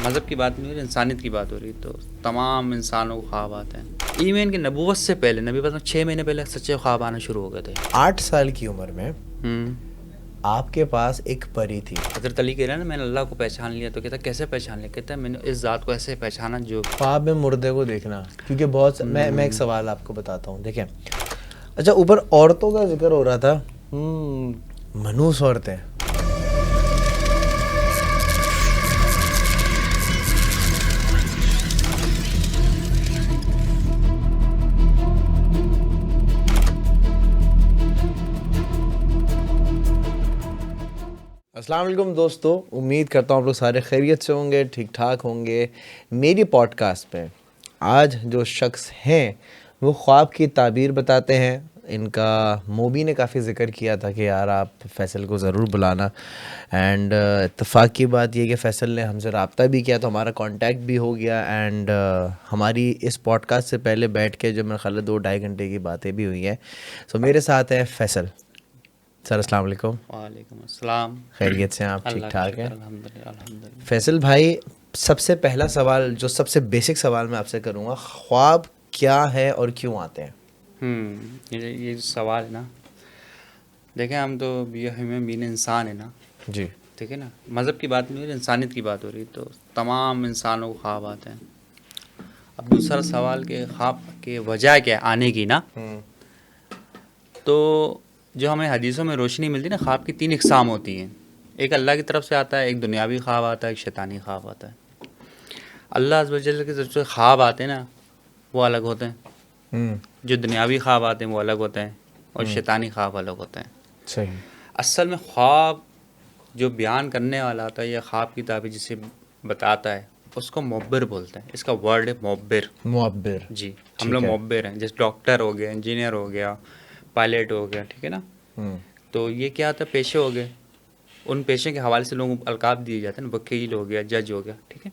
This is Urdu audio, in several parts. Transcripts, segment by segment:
مذہب کی بات نہیں ہو رہی، انسانیت کی بات ہو رہی. تو تمام انسانوں کو خواب آتے ہیں. ایون کہ نبوت سے پہلے، نبی پاک 6 مہینے پہلے سچے خواب آنا شروع ہو گئے تھے. 8 سال کی عمر میں آپ کے پاس ایک پری تھی. حضرت علی کہہ رہے ہیں نا، میں نے اللہ کو پہچان لیا. تو کہتا کیسے پہچان لیا؟ کہتا ہے میں نے اس ذات کو ایسے پہچانا جو خواب میں مردے کو دیکھنا. کیونکہ بہت میں ایک سوال آپ کو بتاتا ہوں. دیکھیں، اچھا اوپر عورتوں کا ذکر ہو رہا تھا. منوس عورتیں. السلام علیکم دوستو، امید کرتا ہوں آپ لوگ سارے خیریت سے ہوں گے، ٹھیک ٹھاک ہوں گے. میری پوڈ کاسٹ پہ آج جو شخص ہیں وہ خواب کی تعبیر بتاتے ہیں. ان کا موبی نے کافی ذکر کیا تھا کہ یار آپ فیصل کو ضرور بلانا، اینڈ اتفاق کی بات یہ کہ فیصل نے ہم سے رابطہ بھی کیا تو ہمارا کانٹیکٹ بھی ہو گیا. اینڈ ہماری اس پوڈ کاسٹ سے پہلے بیٹھ کے جو میرے خیال ہے 2-2.5 گھنٹے کی باتیں بھی ہوئی ہیں. سو میرے ساتھ ہے فیصل. سر السلام علیکم. وعلیکم السلام. خیریت سے ہیں آپ؟ ٹھیک اللہ کا ٹھاک ہیں شکر، الحمدللہ الحمدللہ. فیصل بھائی، سب سے پہلا سوال جو سب سے بیسک سوال میں آپ سے کروں گا، خواب کیا ہے اور کیوں آتے ہیں؟ یہ سوال ہے نا، دیکھیں ہم تو ہمیں بین انسان ہے نا، جی ٹھیک ہے نا. مذہب کی بات نہیں ہو رہی، انسانیت کی بات ہو رہی. تو تمام انسانوں کو خواب آتے ہیں. اب دوسرا سوال کہ خواب کی وجہ کیا ہے آنے کی نا، تو جو ہمیں حدیثوں میں روشنی ملتی ہے نا، خواب کی 3 اقسام ہوتی ہیں. ایک اللہ کی طرف سے آتا ہے، ایک دنیاوی خواب آتا ہے، ایک شیطانی خواب آتا ہے. اللہ عز و جل کی طرف سے خواب آتے ہیں نا، وہ الگ ہوتے ہیں. جو دنیاوی خواب آتے ہیں وہ الگ ہوتے ہیں، اور شیطانی خواب الگ ہوتے ہیں. صحیح. اصل میں خواب جو بیان کرنے والا ہوتا ہے یا خواب کی تعبیر جسے بتاتا ہے، اس کو معبر بولتے ہیں. اس کا ورڈ ہے معبر. جی، ہم لوگ معبر ہیں. جیسے ڈاکٹر ہو گیا، انجینئر ہو گیا، پائلٹ ہو گیا، ٹھیک ہے نا. تو یہ کیا ہوتا ہے، پیشے ہو گئے. ان پیشے کے حوالے سے لوگوں کو القاب دیے جاتے ہیں. وکیل ہو گیا، جج ہو گیا، ٹھیک ہے.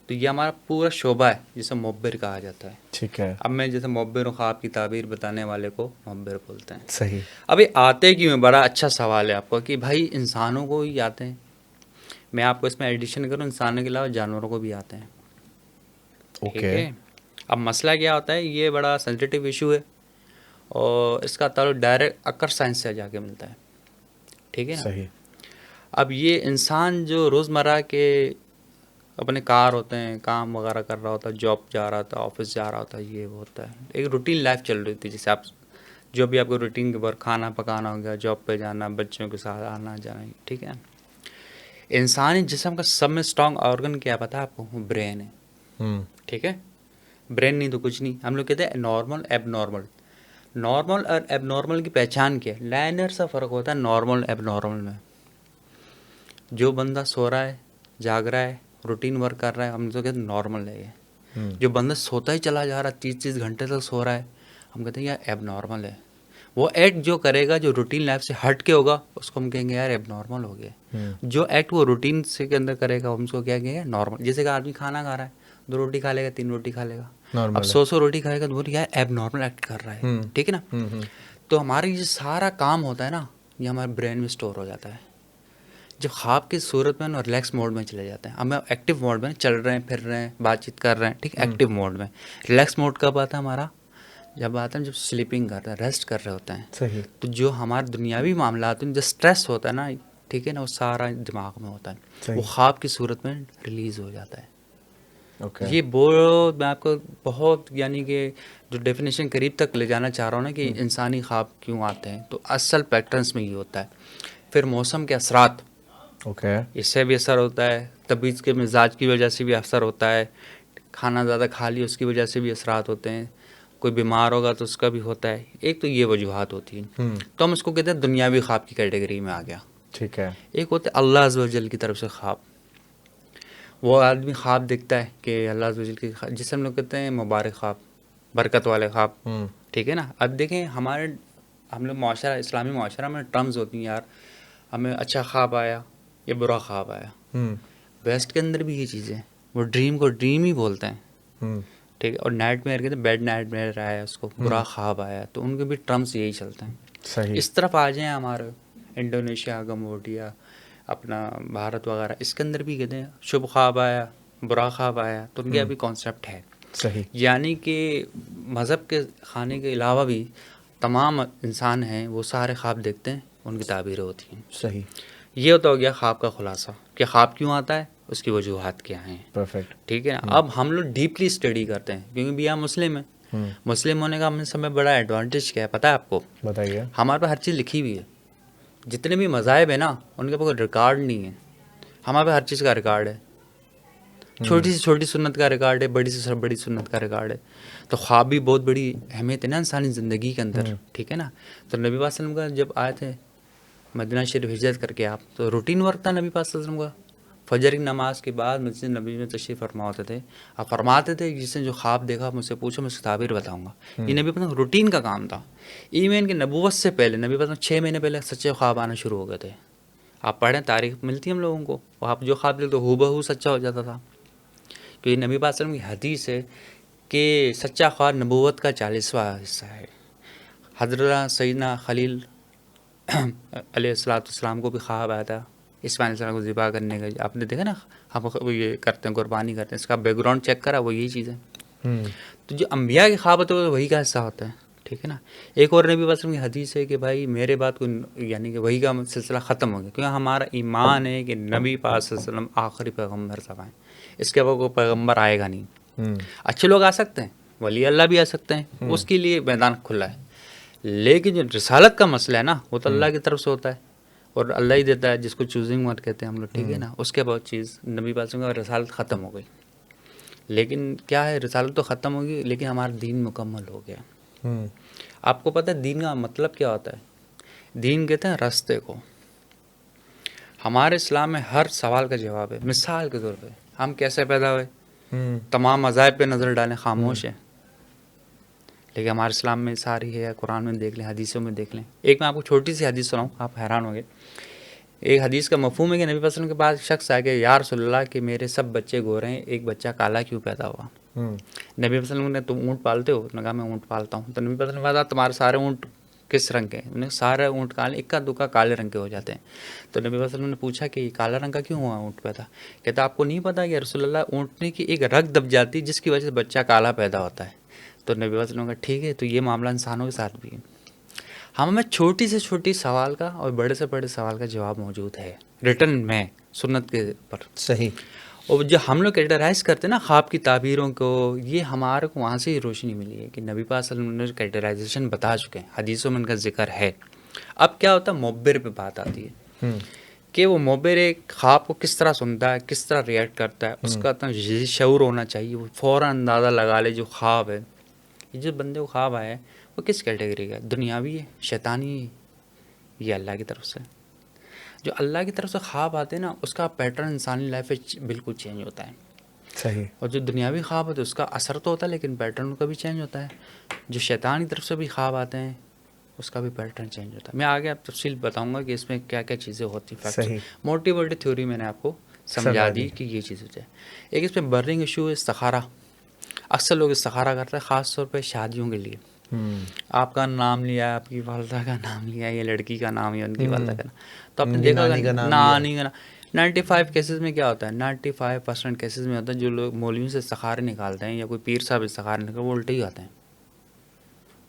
تو یہ ہمارا پورا شعبہ ہے جسے معبر کہا جاتا ہے. ٹھیک ہے. اب میں جیسے معبر و خواب کی تعبیر بتانے والے کو معبر بولتے ہیں. صحیح. ابھی آتے کیوں ہیں؟ بڑا اچھا سوال ہے آپ کا کہ بھائی انسانوں کو ہی آتے ہیں. میں آپ کو اس میں ایڈیشن کروں، انسانوں کے علاوہ جانوروں کو بھی آتے ہیں. ٹھیک ہے. اب مسئلہ کیا ہوتا ہے، یہ بڑا سینسیٹیو ایشو ہے، اور اس کا تعلق ڈائریکٹ اکر سائنس سے جا کے ملتا ہے. ٹھیک ہے نا. صحیح. اب یہ انسان جو روزمرہ کے اپنے کار ہوتے ہیں، کام وغیرہ کر رہا ہوتا ہے، جاب جا رہا ہوتا ہے، آفس جا رہا ہوتا ہے، یہ ہوتا ہے ایک روٹین لائف چل رہی تھی. جیسے آپ جو بھی آپ کو روٹین کے ورک، کھانا پکانا ہو گیا، جاب پہ جانا، بچوں کے ساتھ آنا جانا، ٹھیک ہے. انسانی جسم کا سب میں اسٹرانگ آرگن کیا پتہ ہے آپ کو؟ برین ہے. ٹھیک ہے. برین نہیں تو کچھ نہیں. ہم لوگ کہتے ہیں نارمل ایب نارمل. نارمل اور ایب نارمل کی پہچان کیا ہے؟ لائنر سا فرق ہوتا ہے نارمل ایب نارمل میں. جو بندہ سو رہا ہے، جاگ رہا ہے، روٹین ورک کر رہا ہے، ہم تو کہتے ہیں نارمل ہے یہ. جو بندہ سوتا ہی چلا جا رہا ہے، 30 گھنٹے تک سو رہا ہے، ہم کہتے ہیں یار ایب نارمل ہے. وہ ایکٹ جو کرے گا جو روٹین لائف سے ہٹ کے ہوگا، اس کو ہم کہیں گے یار ایب نارمل ہو گیا. جو ایکٹ وہ روٹین سے کے اندر کرے گا، ہم اس کو کیا کہیں گے؟ نارمل. جیسے کہ آدمی کھانا کھا رہا ہے، 2 روٹی کھا لے گا، 3 روٹی کھا لے گا، اب 100 روٹی کھائے گا تو بولے یار ایب نارمل ایکٹ کر رہا ہے. ٹھیک ہے نا. تو ہمارا یہ سارا کام ہوتا ہے نا، یہ ہمارے برین میں اسٹور ہو جاتا ہے. جب خواب کی صورت میں نا ریلیکس موڈ میں چلے جاتے ہیں. ہم ایکٹیو موڈ میں چل رہے ہیں، پھر رہے ہیں، بات چیت کر رہے ہیں، ٹھیک ہے، ایکٹیو موڈ میں. ریلیکس موڈ کب آتا ہے ہمارا؟ جب آتا ہے جب سلیپنگ کرتے ہیں، ریسٹ کر رہے ہوتے ہیں. صحیح. تو جو ہمارے دنیاوی معاملات ہیں، جو اسٹریس ہوتا ہے نا، ٹھیک ہے نا، وہ سارا دماغ میں ہوتا ہے، وہ خواب کی صورت میں ریلیز ہو جاتا ہے. یہ میں آپ کو بہت یعنی کہ جو ڈیفینیشن قریب تک لے جانا چاہ رہا ہوں نا کہ انسانی خواب کیوں آتے ہیں، تو اصل پیٹرنس میں یہ ہوتا ہے. پھر موسم کے اثرات، اس سے بھی اثر ہوتا ہے. طبیعت کے مزاج کی وجہ سے بھی اثر ہوتا ہے. کھانا زیادہ کھا لی اس کی وجہ سے بھی اثرات ہوتے ہیں. کوئی بیمار ہوگا تو اس کا بھی ہوتا ہے. ایک تو یہ وجوہات ہوتی ہیں، تو ہم اس کو کہتے ہیں دنیاوی خواب کی کیٹیگری میں آ گیا. ٹھیک ہے. ایک ہوتا ہے اللہ عز و جل کی طرف سے خواب. وہ آدمی خواب دیکھتا ہے کہ اللہ عز و جل کی، جسے ہم لوگ کہتے ہیں مبارک خواب، برکت والے خواب. ٹھیک ہے نا. اب دیکھیں ہم لوگ معاشرہ، اسلامی معاشرہ میں ٹرمز ہوتی ہیں یار، ہمیں اچھا خواب آیا یا برا خواب آیا. ویسٹ کے اندر بھی یہ چیزیں، وہ ڈریم کو ڈریم ہی بولتے ہیں. ٹھیک ہے. اور نائٹ میئر کہتے ہیں بیڈ نائٹ میئر آیا، اس کو برا خواب آیا، تو ان کے بھی ٹرمز یہی چلتے ہیں. صحیح. اس طرف آ جائیں ہمارے انڈونیشیا، کمبوڈیا، اپنا بھارت وغیرہ، اس کے اندر بھی کہتے ہیں شبھ خواب آیا برا خواب آیا تو ان کے ابھی کانسیپٹ ہے. صحیح. یعنی کہ مذہب کے خانے کے علاوہ بھی تمام انسان ہیں وہ سارے خواب دیکھتے ہیں, ان کی تعبیریں ہوتی ہیں. صحیح. یہ تو ہو گیا خواب کا خلاصہ کہ خواب کیوں آتا ہے, اس کی وجوہات کیا ہیں. پرفیکٹ. ٹھیک ہے نا. اب ہم لوگ ڈیپلی اسٹڈی کرتے ہیں کیونکہ بھی ہم مسلم ہیں. مسلم ہونے کا ہم سب میں بڑا ایڈوانٹیج کیا ہے پتہ ہے آپ کو؟ بتائیے. ہمارے پاس ہر چیز لکھی ہوئی ہے. جتنے بھی مذاہب ہیں نا ان کے پاس کوئی ریکارڈ نہیں ہے, ہمارے پاس ہر چیز کا ریکارڈ ہے. چھوٹی سے چھوٹی سنت کا ریکارڈ ہے, بڑی سے بڑی سنت کا ریکارڈ ہے. تو خواب بھی بہت بڑی اہمیت ہے نا انسانی زندگی کے اندر. ٹھیک ہے نا. تو نبی پاک صلی اللہ علیہ وسلم کا جب آئے تھے مدینہ شریف ہجرت کر کے آپ, تو روٹین ورک تھا نبی پاک صلی اللہ علیہ وسلم کا. فجر کی نماز کے بعد مسجد نبی میں تشریف فرما ہوتے تھے. آپ فرماتے تھے جس نے جو خواب دیکھا مجھ سے پوچھو, میں اس کی تعبیر بتاؤں گا. یہ نبی پاک روٹین کا کام تھا. ایون کہ نبوت سے پہلے نبی پاک 6 مہینے پہلے سچے خواب آنا شروع ہو گئے تھے. آپ پڑھیں تاریخ ملتی ہے ہم لوگوں کو, آپ جو خواب دیکھتے ہو بہو سچا ہو جاتا تھا. کہ نبی پاک صلی اللہ علیہ وسلم کی حدیث ہے کہ سچا خواب نبوت کا 40واں حصہ ہے. حضرت سیدنا خلیل علیہ السلام کو بھی خواب آیا تھا اسماعیل علیہ السلام کو ذبح کرنے کا. آپ نے دیکھا نا ہم یہ کرتے ہیں, قربانی کرتے ہیں, اس کا بیک گراؤنڈ چیک کرا, وہ یہی چیز ہے. تو جو انبیاء کے خواب ہوتے ہیں وہی کا حصہ ہوتا ہے. ٹھیک ہے نا. ایک اور نبی صلی اللہ علیہ وسلم کی حدیث ہے کہ بھائی میرے بعد کوئی یعنی کہ وہی کا سلسلہ ختم ہو گیا, کیونکہ ہمارا ایمان ہے کہ نبی پاک صلی اللہ علیہ وسلم آخری پیغمبر سب ہیں, اس کے بعد کوئی پیغمبر آئے گا نہیں. اچھے لوگ آ سکتے ہیں, ولی اللہ بھی آ سکتے ہیں, اس کے لیے میدان کھلا ہے. لیکن جو رسالت کا مسئلہ ہے نا وہ تو اللہ کی طرف سے ہوتا ہے, اور اللہ ہی دیتا ہے جس کو چوزنگ مت کہتے ہیں ہم لوگ. ٹھیک ہے نا. اس کے بعد چیز نبی پاک صلی اللہ علیہ وسلم کا رسالت ختم ہو گئی. لیکن کیا ہے, رسالت تو ختم ہوگی لیکن ہمارا دین مکمل ہو گیا. آپ کو پتہ ہے دین کا مطلب کیا ہوتا ہے؟ دین کہتے ہیں راستے کو. ہمارے اسلام میں ہر سوال کا جواب ہے. مثال کے طور پہ ہم کیسے پیدا ہوئے, تمام مذاہب پہ نظر ڈالیں خاموش ہے, لیکن ہمارے اسلام میں ساری ہے, قرآن میں دیکھ لیں, حدیثوں میں دیکھ لیں. ایک میں آپ کو چھوٹی سی حدیث سناؤں, آپ حیران ہو گے. ایک حدیث کا مفہوم ہے کہ نبی صلی اللہ علیہ وسلم کے بعد شخص آئے کہ یا رسول اللہ کہ میرے سب بچے گورے ہیں, ایک بچہ کالا کیوں پیدا ہوا؟ نبی صلی اللہ علیہ وسلم نے, تم اونٹ پالتے ہو؟ نے کہا میں اونٹ پالتا ہوں. تو نبی صلی اللہ علیہ وسلم نے کہا تمہارے سارے اونٹ کس رنگ کے ہیں؟ انہیں سارے اونٹ کالے, اکا دکا کالے رنگ کے ہو جاتے ہیں. تو نبی صلی اللہ علیہ وسلم نے پوچھا کہ یہ کالا رنگ کا کیوں ہوا اونٹ پیدا؟ کہتا آپ کو نہیں پتا کہ رسول اللہ اونٹنے کی ایک رگ دب جاتی جس کی وجہ سے بچہ کالا پیدا ہوتا ہے. تو نبی صلی اللہ علیہ وسلم نے کہا ٹھیک ہے, تو یہ معاملہ انسانوں کے ساتھ بھی ہے. ہمیں چھوٹی سے چھوٹی سوال کا اور بڑے سے بڑے سوال کا جواب موجود ہے ریٹن میں سنت کے پر. صحیح. اور جو ہم لوگ کیٹرائز کرتے ہیں نا خواب کی تعبیروں کو, یہ ہمارے کو وہاں سے ہی روشنی ملی ہے کہ نبی پاک صلی اللہ علیہ وسلم نے کیٹرائزیشن بتا چکے ہیں, حدیثوں میں ان کا ذکر ہے. اب کیا ہوتا ہے, معبر پہ بات آتی ہے کہ وہ معبر ایک خواب کو کس طرح سنتا ہے, کس طرح ریئیکٹ کرتا ہے, اس کا اتنا شعور ہونا چاہیے. وہ فوراً اندازہ لگا لے جو خواب ہے, یہ جو بندے کو خواب آیا ہے وہ کس کیٹیگری کا ہے, دنیاوی ہے, شیطانی ہے, یہ اللہ کی طرف سے. جو اللہ کی طرف سے خواب آتے ہیں نا اس کا پیٹرن انسانی لائف میں بالکل چینج ہوتا ہے. صحیح. اور جو دنیاوی خواب ہوتے ہیں اس کا اثر تو ہوتا ہے لیکن پیٹرن کا بھی چینج ہوتا ہے. جو شیطان کی طرف سے بھی خواب آتے ہیں اس کا بھی پیٹرن چینج ہوتا ہے. میں آگے آپ تفصیل بتاؤں گا کہ اس میں کیا کیا چیزیں ہوتی ہیں. صحیح. موٹی موٹی تھیوری میں نے آپ کو سمجھا دی کہ یہ چیز ہوتی ہے. ایک اس میں برننگ ایشو ہے استخارہ. اکثر لوگ استخارہ کرتے ہیں خاص طور پہ شادیوں کے لیے. آپ کا نام لیا, آپ کی والدہ کا نام لیا, یہ لڑکی کا نام یا ان کی والدہ کا نام, تو آپ نے دیکھا نانی کا نام. 95 کیسز میں کیا ہوتا ہے, 95% کیسز میں ہوتا ہے جو لوگ مولویوں سے استخارے نکالتے ہیں یا کوئی پیر صاحب استخارے نکالتے ہیں وہ الٹے ہی آتے ہیں.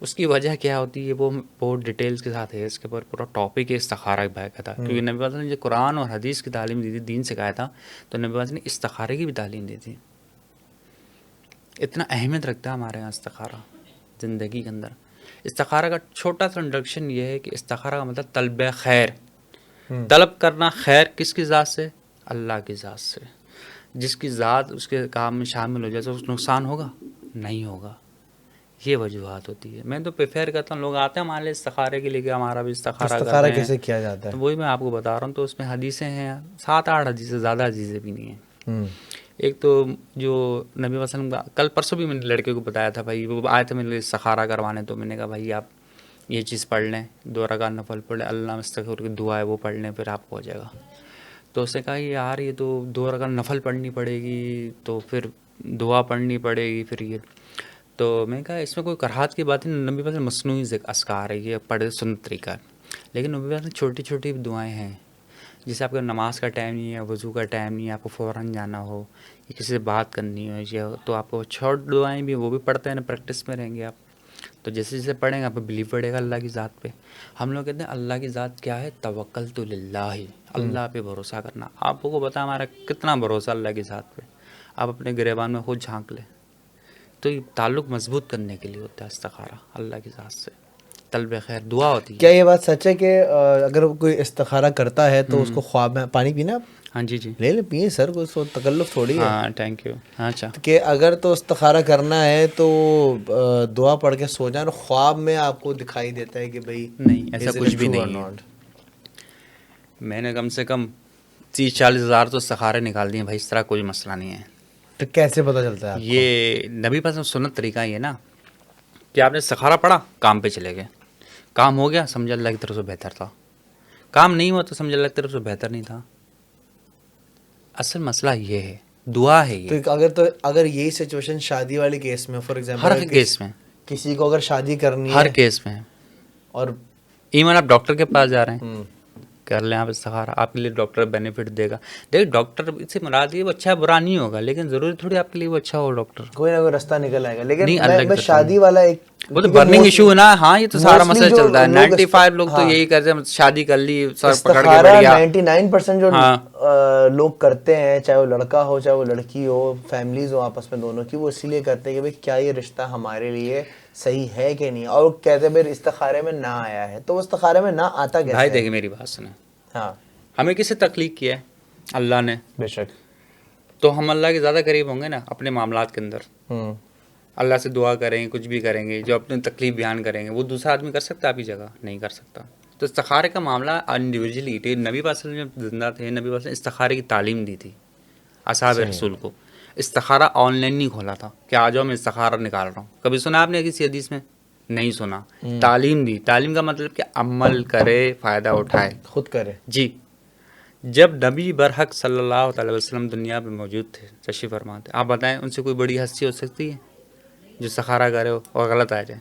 اس کی وجہ کیا ہوتی ہے وہ بہت ڈیٹیلز کے ساتھ ہے, اس کے اوپر پورا ٹاپک ہے استخارہ کا تھا. کیونکہ نبی وسلم نے جو قرآن اور حدیث کی تعلیم دی تھی, دین سکھایا تھا, تو نبی وسلم نے استخارے کی بھی تعلیم دی تھی. اتنا اہمیت رکھتا ہے ہمارے یہاں استخارہ زندگی کے اندر. استخارہ کا چھوٹا سا انٹروڈکشن یہ ہے کہ استخارہ کا مطلب طلب خیر, طلب کرنا خیر کس کی ذات سے؟ اللہ کی ذات سے. جس کی ذات اس کے کام میں شامل ہو جائے تو اس نقصان ہوگا نہیں ہوگا. یہ وجوہات ہوتی ہے. میں تو پریفر کرتا ہوں, لوگ آتے ہیں ہمارے لیے استخارے کے لیے کہ ہمارا بھی استخارہ کیسے کیا جاتا ہے, تو وہی میں آپ کو بتا رہا ہوں. تو اس میں حدیثیں ہیں 7-8 حدیثیں, زیادہ حدیثیں بھی نہیں ہیں. ایک تو جو نبی وسلم کا کل پرسوں بھی میں نے لڑکے کو بتایا تھا, بھائی وہ آئے تھے میرے لیے استخارہ کروانے, تو میں نے کہا بھائی آپ یہ چیز پڑھ لیں, 2 رکعت نفل پڑھ لیں, اللہ مستغفر کی دعا ہے وہ پڑھ لیں, پھر آپ کو ہو جائے گا. تو اس نے کہا یار یہ تو 2 رکعت نفل پڑھنی پڑے گی, تو پھر دعا پڑھنی پڑے گی, پھر یہ. تو میں کہا اس میں کوئی کراہت کی بات نہیں, نبی وسلم مصنوعی اذکار ہے, یہ پڑھے سنت طریقہ ہے. لیکن نبی وسلم چھوٹی چھوٹی دعائیں ہیں جیسے آپ کا نماز کا ٹائم نہیں ہے, وضو کا ٹائم نہیں ہے, آپ کو فوراً جانا ہو یا کسی سے بات کرنی ہو یا تو آپ کو شارٹ دعائیں بھی وہ بھی پڑھتے ہیں نا, پریکٹس میں رہیں گے آپ. تو جیسے جیسے پڑھیں گے آپ کو بلیو پڑے گا اللہ کی ذات پہ. ہم لوگ کہتے ہیں اللہ کی ذات کیا ہے, توکلت للہ, اللہ پہ بھروسہ کرنا. آپ کو پتہ ہمارا کتنا بھروسہ اللہ کی ذات پہ, آپ اپنے گریبان میں خود جھانک لیں. تو یہ تعلق مضبوط کرنے کے لیے ہوتا ہے استخارہ اللہ کی ذات سے, طلب خیر دعا ہوتی کیا ہے. یہ بات سچ ہے کہ اگر کوئی استخارہ کرتا ہے تو اس کو خواب میں پانی پینا؟ ہاں جی جی, لے لیں پیئیں سر, کوئی سو تکلف تھوڑی ہے. ہاں تھینک یو. ہاں اچھا, کہ اگر تو استخارہ کرنا ہے تو دعا پڑھ کے سو جائیں, اور خواب میں آپ کو دکھائی دیتا ہے کہ بھائی نہیں ایسا is it کچھ بھی true or نہیں ہے. not؟ میں نے کم سے کم 30-40 ہزار تو استخارے نکال دیے بھائی, اس طرح کوئی مسئلہ نہیں ہے. تو کیسے پتہ چلتا ہے آپ کو؟ یہ نبی پاک سنت طریقہ یہ نا کہ آپ نے استخارہ پڑھا, کام پہ چلے گئے, کام ہو گیا سمجھ اللہ کی طرف سے بہتر تھا, کام نہیں ہوا تو سمجھ اللہ کی طرف سے بہتر نہیں تھا. اصل مسئلہ یہ ہے, دعا ہے یہ. تو اگر یہی سچویشن شادی والے کیس میں, فار ہر ایگزامپل کیس میں, کسی کو اگر شادی کرنی ہر ہے کیس میں, اور ایون آپ ڈاکٹر کے پاس جا رہے ہیں, کر لیں آپ استخارہ, آپ کے لیے ڈاکٹر بینیفٹ دے گا. دیکھ ڈاکٹر سے مراد یہ وہ اچھا برا نہیں ہوگا, لیکن ضروری تھوڑی آپ کے لیے وہ اچھا ہو ڈاکٹر. کوئی نہ کوئی راستہ نکل آئے گا. لیکن نہیں, اللہ کی میں طرف شادی والا ایک وہ تو برننگ ایشو ہے نا. ہاں یہ تو سارا مسئلہ چلتا ہے. 95 لوگ تو یہی کرتے ہیں, شادی کر لی سر پکڑ کے بیٹھ گیا. 99% جو لوگ کرتے ہیں, چاہے وہ لڑکا ہو چاہے وہ لڑکی ہو, فیملیز ہو آپس میں دونوں کی, وہ اسی لیے کرتے ہیں کہ بھائی کیا یہ رشتہ ہمارے لیے صحیح ہے کہ نہیں. اور کہتے ہیں بھائی استخارے میں نہ آیا ہے, تو وہ استخارے میں نہ آتا کیسے؟ بھائی دیکھیں میری بات سنیں, ہاں ہمیں کس سے تخلیق کیا ہے؟ اللہ نے. بے شک. تو ہم اللہ کے زیادہ قریب ہوں گے نا اپنے معاملات کے اندر. اللہ سے دعا کریں گے, کچھ بھی کریں گے, جو اپنی تکلیف بیان کریں گے, وہ دوسرا آدمی کر سکتا ہے آپ کی جگہ؟ نہیں کر سکتا. تو استخارے کا معاملہ انڈیویجولی, نبی پاک صلی اللہ علیہ وسلم جب زندہ تھے, نبی پاک نے استخارے کی تعلیم دی تھی اصحاب رسول کو. استخارہ آن لائن نہیں کھولا تھا کہ آ جاؤ میں استخارہ نکال رہا ہوں. کبھی سنا آپ نے کسی حدیث میں؟ نہیں سنا. تعلیم دی. تعلیم کا مطلب کہ عمل کرے, فائدہ اٹھائے, خود کرے. جی. جب نبی برحق صلی اللہ تعالی وسلم دنیا پہ موجود تھے, تشریف فرما تھے, آپ بتائیں ان سے کوئی بڑی ہستی ہو سکتی ہے جو استخارہ کرے ہو اور غلط آ جائے؟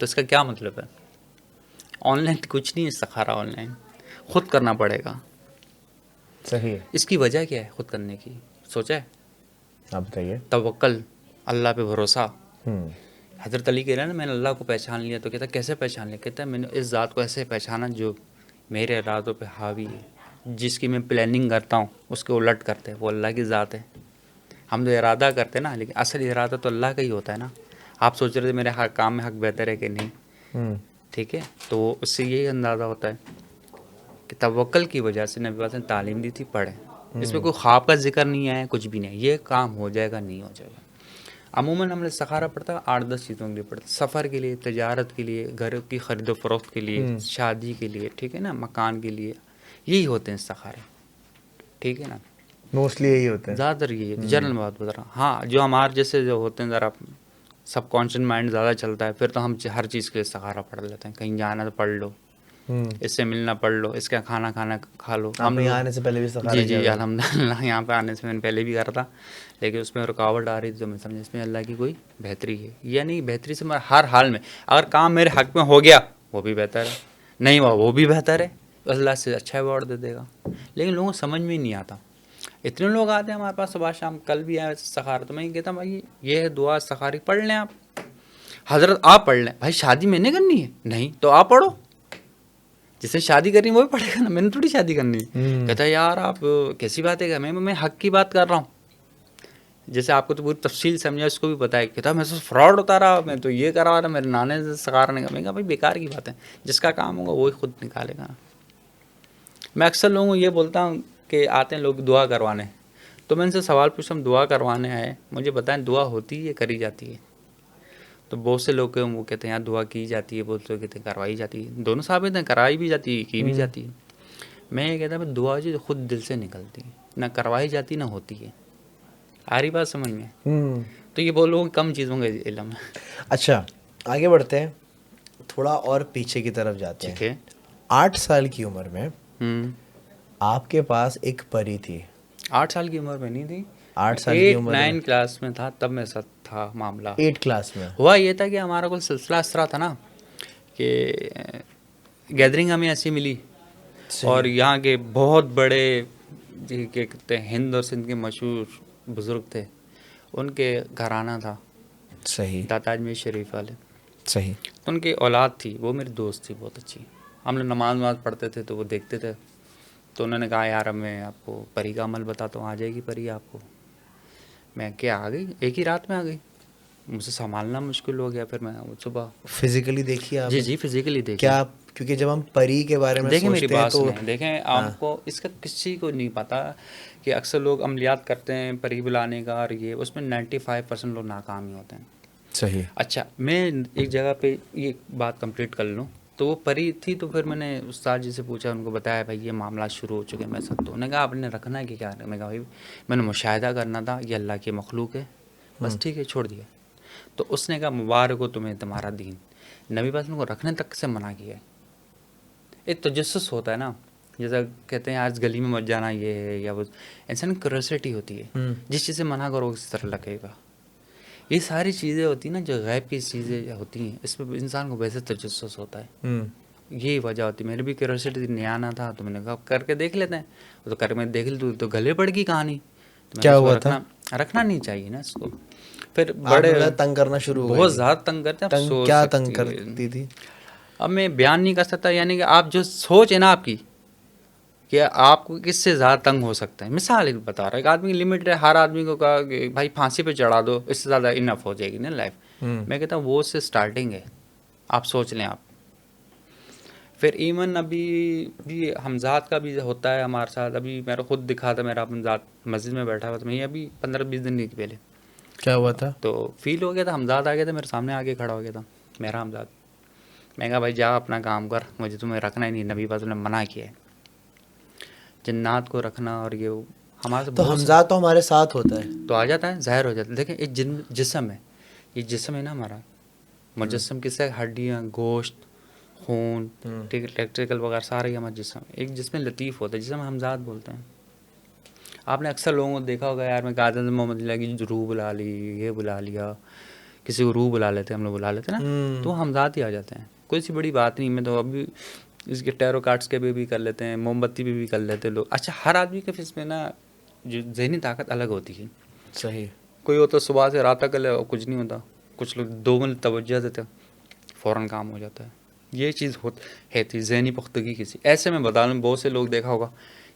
تو اس کا کیا مطلب ہے؟ آن لائن کچھ نہیں ہے استخارہ, آن لائن خود کرنا پڑے گا. صحیح ہے. اس کی وجہ کیا ہے خود کرنے کی؟ سوچا ہے؟ آپ بتائیے. توکل, اللہ پہ بھروسہ. حضرت علی کہہ رہے ہیں نا میں نے اللہ کو پہچان لیا, تو کہتا ہے کیسے پہچان لیا؟ کہتا ہے میں نے اس ذات کو ایسے پہچانا جو میرے ارادوں پہ حاوی ہے, جس کی میں پلاننگ کرتا ہوں اس کے الٹ کرتے, وہ اللہ کی ذات ہے. ہم تو ارادہ کرتے ہیں نا, لیکن اصل ارادہ تو اللہ کا ہی ہوتا ہے نا. آپ سوچ رہے تھے میرے ہر کام میں حق بہتر ہے کہ نہیں, ٹھیک ہے, تو اس سے یہی اندازہ ہوتا ہے کہ توکل کی وجہ سے نبی پاک نے تعلیم دی تھی, پڑھیں. اس میں کوئی خواب کا ذکر نہیں ہے, کچھ بھی نہیں, یہ کام ہو جائے گا نہیں ہو جائے گا. عموماً ہم نے استخارہ پڑھتا 8-10 چیزوں کے لیے پڑھتا, سفر کے لیے, تجارت کے لیے, گھر کی خرید و فروخت کے لیے, شادی کے لیے, ٹھیک ہے نا, مکان کے لیے, یہی ہوتے ہیں استخارے, ٹھیک ہے نا, موسٹلی یہی ہوتا ہے. زیادہ تر یہ جنرل بات بتا رہا ہوں. ہاں جو ہمارے جیسے جو ہوتے ہیں ذرا سب کانشیس مائنڈ زیادہ چلتا ہے, پھر تو ہم ہر چیز کے لیے استخارہ پڑھ لیتے ہیں. کہیں جانا تو پڑھ لو, اس سے ملنا پڑھ لو, اس کا کھانا کھا لو. ہم یہاں آنے سے پہلے بھی استخارہ جی جی الحمدللہ, یہاں پہ آنے سے میں نے پہلے بھی کرا تھا, لیکن اس میں رکاوٹ آ رہی تھی, تو میں سمجھا اس میں اللہ کی کوئی بہتری ہے. یا نہیں بہتری سے ہر حال میں اگر کام میرے حق میں ہو گیا وہ بھی بہتر ہے, نہیں ہوا وہ بھی بہتر ہے, تو اللہ سے اچھا ایوارڈ دے دے گا. لیکن لوگوں کو سمجھ میں نہیں آتا. اتنے لوگ آتے ہیں ہمارے پاس صبح شام, کل بھی آئے استخارہ, تو میں یہ کہتا ہوں بھائی یہ ہے دعا استخاری پڑھ لیں آپ. حضرت آپ پڑھ لیں. بھائی شادی میں نے کرنی ہے, نہیں تو آپ پڑھو. جس سے شادی کرنی وہ بھی پڑھے گا نا, میں نے تھوڑی شادی کرنی ہے. کہتا ہے یار آپ کیسی بات ہے کہ میں حق کی بات کر رہا ہوں. جیسے آپ کو تو پوری تفصیل سمجھا, اس کو بھی پتا ہے. کہتا ہے میں تو فراڈ ہوتا رہا, میں تو یہ کرا رہا, میرے نانے سے استخارہ نہیں. میں کہا بھائی بیکار کی بات ہے, جس کا کام ہوگا وہی خود نکالے گا. میں اکثر لوگوں کو یہ بولتا ہوں کہ آتے ہیں لوگ دعا کروانے, تو میں ان سے سوال پوچھتا ہوں دعا کروانے آئے, مجھے بتائیں دعا ہوتی ہے کری جاتی ہے؟ تو بہت سے لوگ وہ کہتے ہیں یار دعا کی جاتی ہے, بہت سے لوگ کہتے ہیں کروائی جاتی ہے. دونوں ثابت ہیں, کرائی بھی جاتی ہے, کی بھی جاتی ہے. میں یہ کہتا ہوں دعا جو خود دل سے نکلتی ہے, نہ کروائی جاتی نہ ہوتی ہے. آ رہی بات سمجھ میں؟ تو یہ بولو کم چیزوں کا علم ہے. اچھا آگے بڑھتے ہیں, تھوڑا اور پیچھے کی طرف جاتے ہیں. ٹھیک ہے. 8 سال کی عمر میں آپ کے پاس ایک پری تھی. 8 سال کی عمر میں نہیں تھی, 8 سال کی عمر 9 کلاس میں تھا تب میں ساتھ تھا معاملہ. 8 کلاس میں ہوا یہ تھا کہ ہمارا کوئی سلسلہ اس طرح تھا نا کہ گیدرنگ ہمیں ایسی ملی, اور یہاں کے بہت بڑے جی کیا کہتے ہیں ہند اور سندھ کے مشہور بزرگ تھے, ان کے گھرانہ تھا صحیح داتا اجمیر شریف والے, صحیح. ان کی اولاد تھی, وہ میری دوست تھی بہت اچھی. ہم لوگ نماز پڑھتے تھے تو وہ دیکھتے تھے, تو انہوں نے کہا یار اب میں آپ کو پری کا عمل بتاتا ہوں, آ جائے گی پری آپ کو. میں کیا آ گئی, ایک ہی رات میں آ گئی, مجھ سے سنبھالنا مشکل ہو گیا. پھر میں صبح فزیکلی دیکھیے آپ جی فزیکلی دیکھیں. کیا, کیونکہ جب ہم پری کے بارے میں دیکھیں میری سوچتے ہیں بات تو سنیں, دیکھیں آپ کو اس کا کسی کو نہیں پتا کہ اکثر لوگ عملیات کرتے ہیں پری بلانے کا, اور یہ اس میں 95% لوگ ناکام ہی ہوتے ہیں. صحیح. اچھا میں ایک جگہ پہ یہ بات کمپلیٹ کر لوں, تو وہ پری تھی, تو پھر میں نے استاد جی سے پوچھا, ان کو بتایا بھائی یہ معاملات شروع ہو چکے ہیں میں سب. تو انہوں نے کہا آپ نے رکھنا ہے کہ کیا, میں کہا بھائی میں نے مشاہدہ کرنا تھا, یہ اللہ کی مخلوق ہے, بس ٹھیک ہے چھوڑ دیا. تو اس نے کہا مبارک ہو تمہیں تمہارا دین, نبی پاک نے کو رکھنے تک سے منع کیا ہے. ایک تجسس ہوتا ہے نا, جیسا کہتے ہیں آج گلی میں مت جانا یہ ہے, یا وہ انسان کی کیوریوسٹی ہوتی ہے, جس چیز سے منع کرو اسی طرح لگے گا. یہ ساری چیزیں ہوتی ہیں نا جو غیب کی چیزیں ہوتی ہیں, اس میں انسان کو ویسے تجسس ہوتا ہے. یہی وجہ ہوتی ہے. میرے بھی کیوریوسٹی نیا آنا تھا, تو میں نے کہا کر کے دیکھ لیتے ہیں. تو کر میں دیکھ لی تو گلے پڑ گئی کہانی. کیا ہوا تھا؟ رکھنا نہیں چاہیے نا اس کو. پھر بڑے بڑے تنگ کرنا شروع ہو گئی, بہت زیادہ تنگ کرتے ہیں. تنگ کیا تنگ کرتی تھی؟ اب میں بیان نہیں کر سکتا, یعنی کہ آپ جو سوچ ہے نا آپ کی کہ آپ کو کس سے زیادہ تنگ ہو سکتا ہے. مثال ایک بتا رہا ہے, ایک آدمی کی لمٹ ہے, ہر آدمی کو کہا کہ بھائی پھانسی پہ چڑھا دو, اس سے زیادہ انف ہو جائے گی نا لائف. میں کہتا ہوں وہ سے سٹارٹنگ ہے, آپ سوچ لیں آپ. پھر ایون ابھی بھی حمزات کا بھی ہوتا ہے ہمارے ساتھ. ابھی میرا خود دکھا تھا, میرا حمزات مسجد میں بیٹھا ہوا تھا, میں ابھی 15-20 دن نہیں پہلے. کیا ہوا تھا؟ تو فیل ہو گیا تھا, حمزات آ گیا تھا میرے سامنے, آ کے کھڑا ہو گیا تھا میرا حمزات. میں کہا بھائی جا اپنا کام کر, مجھے تمہیں رکھنا ہی نہیں, نبی پاک نے منع کیا ہے جنات کو رکھنا. اور یہ ہمارے سے تو بہت حمزہ تو ہمارے ساتھ ہوتا ہے, تو آ جاتا ہے, ظاہر ہو جاتا ہے. دیکھیں ایک جسم ہے, یہ جسم ہے نا ہمارا, مجسم کس ہے, ہڈیاں, گوشت, خون, ٹھیک ہے, الیکٹریکل وغیرہ سارے ہمارا جسم. ایک جسم لطیف ہوتا ہے جسے ہم حمزات بولتے ہیں. آپ نے اکثر لوگوں کو دیکھا ہوگا, یار میں کہا تھا محمد اللہ کی روح بلا لی, یہ بلا لیا, کسی کو روح بلا لیتے, ہم لوگ بلا لیتے نا, تو حمزات ہی آ جاتے ہیں. کوئی سی بڑی بات نہیں. میں تو ابھی اس کے ٹیرو کارڈس کے بھی کر لیتے ہیں, موم بتی بھی کر لیتے ہیں لوگ. اچھا ہر آدمی کے فیس میں نا جو ذہنی طاقت الگ ہوتی ہے. صحیح. کوئی ہوتا صبح سے رات تک اور کچھ نہیں ہوتا, کچھ لوگ 2 منٹ توجہ دیتے فوراً کام ہو جاتا ہے. یہ چیز ہے تھی ذہنی پختگی کسی. ایسے میں بتا دوں بہت سے لوگ دیکھا ہوگا,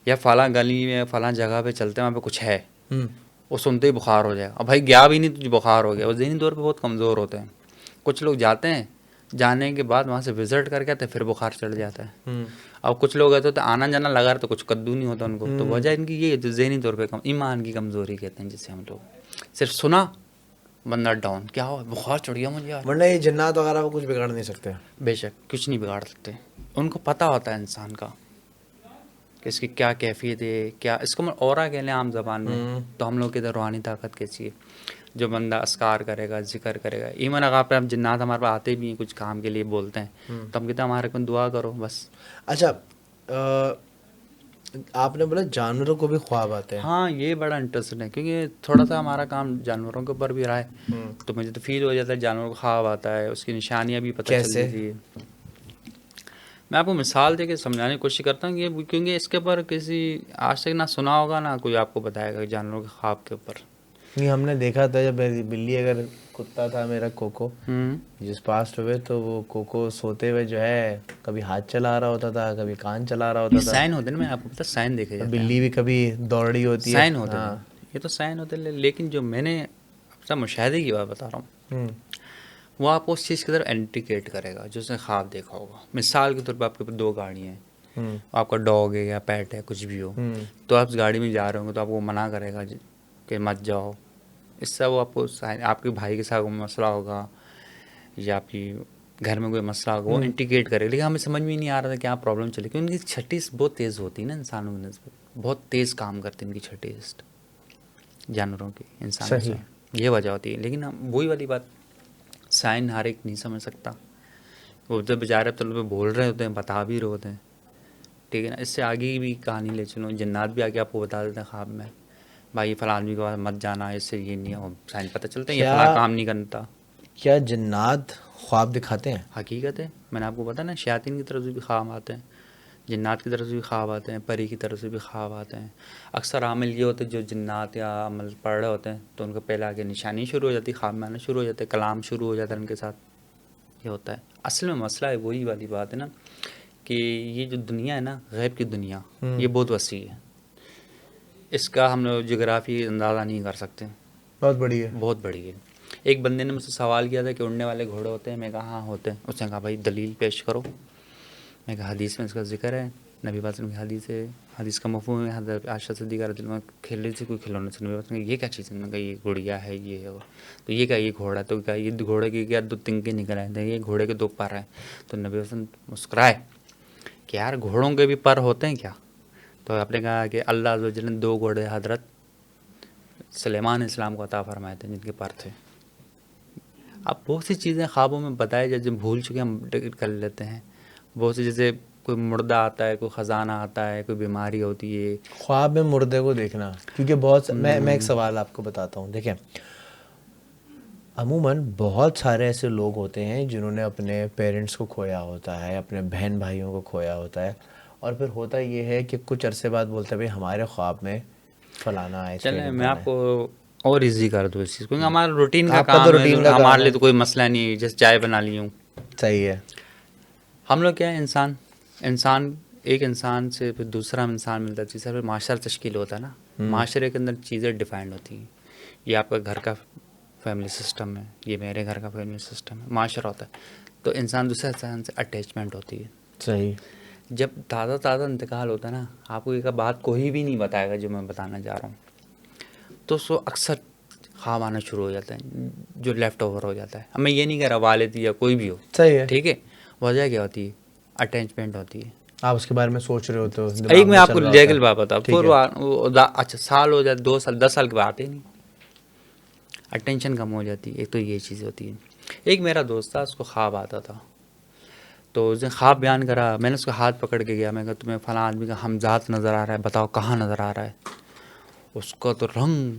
یا فلاں گلی میں فلاں جگہ پہ چلتے ہیں, وہاں پہ کچھ ہے, وہ سنتے ہی بخار ہو جائے گا. اب بھائی گیا بھی نہیں تو بخار ہو گیا. وہ ذہنی طور پہ بہت کمزور ہوتے ہیں. کچھ لوگ جاتے ہیں, جانے کے بعد وہاں سے وزٹ کر کے آتے ہیں, پھر بخار چڑھ جاتا ہے. اب کچھ لوگ ایسے ہوتے ہیں آنا جانا لگا تو کچھ قدو نہیں ہوتا ان کو. تو وجہ ان کی یہ ہے, ذہنی طور پہ ایمان کی کمزوری کہتے ہیں جسے ہم لوگ. صرف سنا بندہ ڈاؤن, کیا ہوا, بخار چڑھ گیا مجھے یار. ورنہ یہ جنات وغیرہ کو کچھ بگاڑ نہیں سکتے. بے شک کچھ نہیں بگاڑ سکتے. ان کو پتہ ہوتا ہے انسان کا کہ اس کی کیا کیفیت ہے, کیا اس کو میں اورا کہہ لیں عام زبان میں. تو ہم لوگ کی ادھر روحانی طاقت کیسی ہے, جو بندہ اذکار کرے گا, ذکر کرے گا. ایون اگر آپ جنات ہمارے پاس آتے بھی ہیں, کچھ کام کے لیے بولتے ہیں, تو ہم کہتے ہیں ہمارے کو دعا کرو بس. اچھا آپ نے بولا جانوروں کو بھی خواب آتے ہیں. ہاں یہ بڑا انٹرسٹنگ ہے, کیونکہ تھوڑا سا ہمارا کام جانوروں کے اوپر بھی رہا ہے. تو مجھے تو فیل ہو جاتا ہے جانوروں کو خواب آتا ہے, اس کی نشانیاں بھی پتہ چل جاتی ہے. میں آپ کو مثال دے کے سمجھانے کی کوشش کرتا ہوں, کیونکہ اس کے اوپر کسی آج تک نہ سنا ہوگا نہ کوئی آپ کو بتائے گا جانوروں کے خواب کے اوپر. نہیں ہم نے دیکھا تھا جب بلی, اگر کتا تھا میرا کوکو جس پاسٹ ہوئے, تو وہ کوکو سوتے ہوئے جو ہے کبھی ہاتھ چلا رہا ہوتا تھا, کبھی کان چلا رہا ہوتا یہ تھا. سائن ہوتے ہیں نا, میں آپ کو پتا سائن دیکھے جاتے ہیں. بلی بھی کبھی دوڑ رہی ہوتی ہے, سائن ہوتے ہیں, یہ تو سائن ہوتے ہیں. لیکن جو میں نے اپنا مشاہدے کی بات بتا رہا ہوں, وہ آپ کو اس چیز کی طرف انڈیکیٹ کرے گا جو اس نے خواب دیکھا ہوگا. مثال کے طور پہ آپ کے اوپر 2 گاڑیاں ہیں, آپ کا ڈاگ ہے یا پیٹ ہے, کچھ بھی ہو, تو آپ اس گاڑی میں جا رہے ہوں گے تو آپ کو منع کرے گا کہ مت جاؤ. اس سے وہ آپ کو آپ کے بھائی کے ساتھ کوئی مسئلہ ہوگا, یا آپ کی گھر میں کوئی مسئلہ ہوگا, وہ انڈیکیٹ کرے. لیکن ہمیں سمجھ میں نہیں آ رہا تھا کیا پرابلم چلے, کیونکہ ان کی چھٹی بہت تیز ہوتی ہے نا انسانوں کی نسبت, بہت تیز کام کرتے ہیں ان کی چھٹی جانوروں کی انسانوں سے. یہ وجہ ہوتی ہے. لیکن وہی والی بات, سائن ہر ایک نہیں سمجھ سکتا. وہ جب بیچارے طلبے بول رہے ہوتے ہیں, بتا بھی رہے ہوتے ہیں, ٹھیک ہے نا. اس سے آگے کی بھی کہانی لے چلو, جنات بھی آگے آپ کو بتا دیتے ہیں خواب میں, بھائی فلاں آدمی کے پاس مت جانا, اس سے یہ نہیں ہو, سائن پتہ چلتا ہے یہ فلاں کام نہیں کرتا. کیا جنات خواب دکھاتے ہیں؟ حقیقت ہے, میں نے آپ کو بتایا نا شیاطین کی طرف سے بھی خواب آتے ہیں. جنات کی طرف سے بھی خواب آتے ہیں, پری کی طرف سے بھی خواب آتے ہیں. اکثر عامل یہ ہوتے ہیں جو جنات یا عمل پڑھ رہے ہوتے ہیں تو ان کو پہلے آگے نشانی شروع ہو جاتی ہے, خواب میں آنا شروع ہو جاتے ہیں, کلام شروع ہو جاتا ہے ان کے ساتھ. یہ ہوتا ہے. اصل میں مسئلہ ہے وہی والی بات ہے نا کہ یہ جو دنیا ہے نا, غیب کی دنیا, یہ بہت وسیع ہے. اس کا ہم لوگ جغرافی اندازہ نہیں کر سکتے, بہت بڑی ہے. بہت بڑی ہے. ایک بندے نے مجھ سے سوال کیا تھا کہ اڑنے والے گھوڑے ہوتے ہیں؟ میں کہا ہاں ہوتے ہیں. اس نے کہا بھائی دلیل پیش کرو. میں کہا حدیث میں اس کا ذکر ہے, نبی پاک کی حدیث ہے, حدیث کا مفہوم ہے. حضرت عائشہ صدیقہ رضی اللہ عنہا کھیل رہی تھی کوئی کھلونے سے, نبی پاک نے کہا یہ کیا چیز ہے؟ میں نے کہا یہ گڑیا ہے, یہ ہے. تو یہ کیا, یہ گھوڑا ہے؟ تو کہا یہ گھوڑے کی کیا دو تنکے نکل آئے تھے, یہ گھوڑے کے دو پر ہیں. تو نبی پاک مسکرائے کہ یار گھوڑوں کے بھی پر ہوتے ہیں کیا؟ تو آپ نے کہا کہ اللہ عز و جل نے دو گھوڑے حضرت سلیمان علیہ السلام کو عطا فرمائے تھے جن کے پر تھے. اب بہت سی چیزیں خوابوں میں بتائی جائے جب بھول چکے ہم کر لیتے ہیں. بہت سی جیسے کوئی مردہ آتا ہے, کوئی خزانہ آتا ہے, کوئی بیماری ہوتی ہے. خواب میں مردے کو دیکھنا, کیونکہ بہت میں ایک سوال آپ کو بتاتا ہوں. دیکھیں عموماً بہت سارے ایسے لوگ ہوتے ہیں جنہوں نے اپنے پیرنٹس کو کھویا ہوتا ہے, اپنے بہن بھائیوں کو کھویا ہوتا ہے, اور پھر ہوتا یہ ہے کہ کچھ عرصے بعد بولتے ہیں بھائی ہمارے خواب میں فلانا آئے تھے. چلیں میں آپ کو اور ایزی کر دوں اس چیز, کیونکہ ہمارا روٹین کا آپ کا تو کام ہے, روٹین کا کام ہمارے ہے. لیے تو کوئی مسئلہ نہیں ہے, جیسے چائے بنا لی ہوں. صحیح ہے. ہم لوگ کیا ہے, انسان ایک انسان سے پھر دوسرا انسان ملتا ہے, تیسرا پھر معاشرہ تشکیل ہوتا ہے نا. معاشرے کے اندر چیزیں ڈیفائنڈ ہوتی ہیں. یہ آپ کا گھر کا فیملی سسٹم ہے, یہ میرے گھر کا فیملی سسٹم ہے, معاشرہ ہوتا ہے. تو انسان دوسرے انسان سے اٹیچمنٹ ہوتی ہے. صحیح. جب تازہ انتقال ہوتا ہے نا, آپ کو یہ بات کوئی بھی نہیں بتائے گا جو میں بتانا چاہ رہا ہوں, تو سو اکثر خواب آنا شروع ہو جاتا ہے جو لیفٹ اوور ہو جاتا ہے. اب میں یہ نہیں کہہ رہا والد یا کوئی بھی ہو, صحیح ہے. ٹھیک ہے, وجہ کیا ہوتی ہے, اٹیچمنٹ ہوتی ہے. آپ اس کے بارے میں سوچ رہے ہوتے ہو, ایک دماغ میں میں آپ چل کو رہا لیگل ہوتا ہے. بات بتاؤں, ٹھیک پھر ہے. اچھا سال ہو جائے, 2 سال 10 سال کے بعد آتے نہیں, اٹینشن کم ہو جاتی ہے. ایک تو یہ چیز ہوتی ہے. ایک میرا دوست تھا, اس کو خواب آتا تھا, تو اس نے خواب بیان کرا. میں نے اس کا ہاتھ پکڑ کے گیا, میں کہا تمہیں فلاں آدمی کا حمزات نظر آ رہا ہے, بتاؤ کہاں نظر آ رہا ہے. اس کا تو رنگ,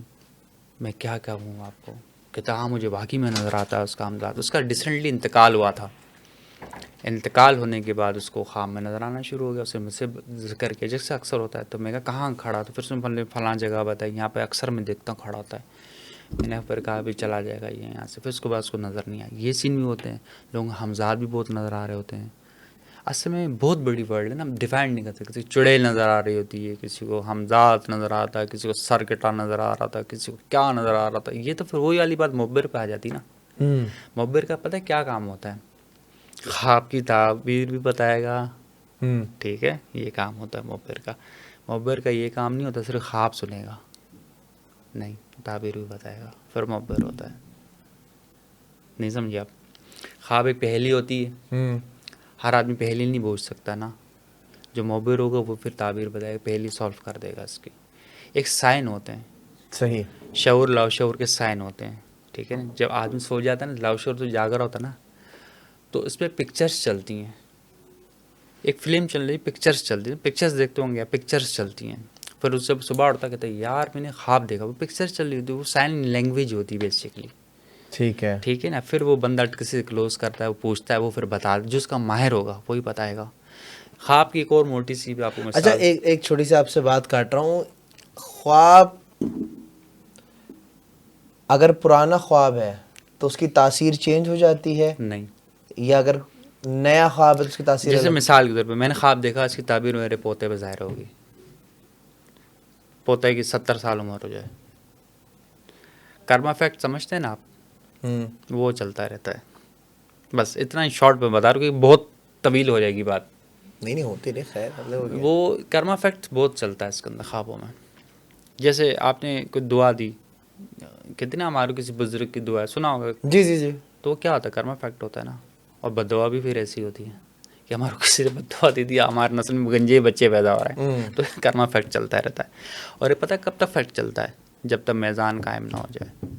میں کیا کہوں آپ کو, کہتا ہاں مجھے واقعی میں نظر آتا ہے اس کا حمزات. اس کا ریسنٹلی انتقال ہوا تھا. انتقال ہونے کے بعد اس کو خواب میں نظر آنا شروع ہو گیا. اسے مجھ سے ذکر کیا جیسے اکثر ہوتا ہے. تو میں کہا کہاں کھڑا, تو پھر اس نے فلاں جگہ بتائی, یہاں پہ اکثر میں دیکھتا ہوں کھڑا ہوتا ہے. میں نے پھر کہا بھی چلا جائے گا یہ یہاں سے. پھر اس کے بعد اس کو نظر نہیں آیا. یہ سین بھی ہوتے ہیں, لوگوں کو حمزات بھی بہت نظر آ رہے ہوتے ہیں. اصل میں بہت بڑی ورلڈ ہے نا, ہم ڈیفائن نہیں کر سکتے. کسی کو چڑیل نظر آ رہی ہوتی ہے, کسی کو حمزات نظر آتا ہے, کسی کو سر کٹا نظر آ رہا تھا, کسی کو کیا نظر آ رہا تھا. یہ تو پھر وہی والی بات مخبر پہ آ جاتی نا. مخبر کا پتہ ہے کیا کام ہوتا ہے, خواب کی تعبیر بھی بتائے گا, ٹھیک ہے, یہ کام ہوتا ہے مخبر کا. مخبر کا یہ کام نہیں ہوتا صرف خواب سنے گا, نہیں, تعبیر بھی بتائے گا, پھر مخبر ہوتا ہے. نہیں سمجھے آپ؟ خواب ایک پہلی ہوتی ہے, ہر آدمی پہلی نہیں بوجھ سکتا نا. جو مخبر ہوگا وہ پھر تعبیر بتائے گا, پہلی سالو کر دے گا اس کی. ایک سائن ہوتے ہیں, صحیح. شعور لاؤ شعور کے سائن ہوتے ہیں, ٹھیک ہے نا. جب آدمی سو جاتا ہے نا, لاؤ شعور تو جاگ رہا ہوتا ہے نا, تو اس پہ پکچرز چلتی ہیں. ایک فلم چل رہی, پکچرز چلتی ہیں, پکچرز دیکھتے ہوں گے, پکچرز چلتی ہیں. پھر اس سے صبح اٹھتا کہتا ہے یار میں نے خواب دیکھا, وہ پکچرز چل رہی ہوتی ہے, وہ سائن لینگویج ہوتی ہے بیسکلی, ٹھیک ہے. ٹھیک ہے نا. پھر وہ بندہ کسی سے کلوز کرتا ہے, وہ پوچھتا ہے, وہ پھر بتا, جو اس کا ماہر ہوگا وہی بتائے گا. خواب کی ایک اور موٹی سی بھی آپ کو اچھا مثال. ایک چھوٹی سی آپ سے بات کاٹ رہا ہوں. خواب اگر پرانا خواب ہے تو اس کی تاثیر چینج ہو جاتی ہے, نہیں, یا اگر نیا خواب ہے تو اس کی تاثیر جیسے الگ؟ مثال کے طور پہ میں نے خواب دیکھا, اس کی تعبیر میرے پوتے پہ ظاہر ہوگی. پوتے کی 70 سال عمر ہو جائے, کرما فیکٹ سمجھتے ہیں نا آپ, وہ چلتا رہتا ہے. بس اتنا ہی شارٹ میں بتا رہا ہوں, کہ بہت طویل ہو جائے گی بات. نہیں ہوتی نہیں, خیر مطلب ہو گیا. وہ کرما فیکٹ بہت چلتا ہے اس کے اندر خوابوں میں. جیسے آپ نے کوئی دعا دی, کتنا ہمارے کسی بزرگ کی دعا ہے سنا ہوگا, جی جی جی. تو وہ کیا ہوتا ہے, کرما فیکٹ ہوتا ہے نا. اور بد دعا بھی پھر ایسی ہوتی ہے کہ ہمارے کسی نے بد دعا دے دیا, ہمارے نسل میں گنجے بچے پیدا ہو رہے ہیں, تو کرما فیکٹ چلتا رہتا ہے. اور یہ پتہ ہے کب تک فیکٹ چلتا ہے, جب تک میزان قائم نہ ہو جائے.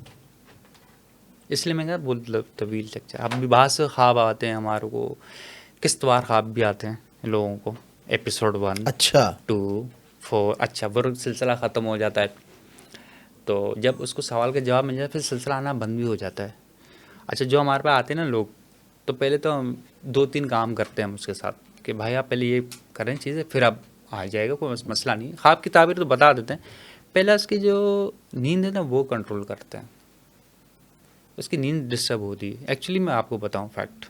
اس لیے میں کہا بہت طویل تک جائے. اب بھی بعض سے خواب آتے ہیں ہمارے کو, قسط وار خواب بھی آتے ہیں لوگوں کو, ایپیسوڈ 1, اچھا 2, 4, اچھا وہ سلسلہ ختم ہو جاتا ہے. تو جب اس کو سوال کا جواب مل جائے پھر سلسلہ آنا بند بھی ہو جاتا ہے. اچھا جو ہمارے پاس آتے ہیں نا لوگ, تو پہلے تو ہم 2-3 کام کرتے ہیں ہم اس کے ساتھ, کہ بھائی آپ پہلے یہ کریں چیزیں پھر اب آ جائے گا، کوئی مسئلہ نہیں. خواب کی تعبیر تو بتا دیتے ہیں. پہلا اس کی جو نیند ہے نا وہ کنٹرول کرتے ہیں. اس کی نیند ڈسٹرب ہوتی ہے. ایکچولی میں آپ کو بتاؤں فیکٹ،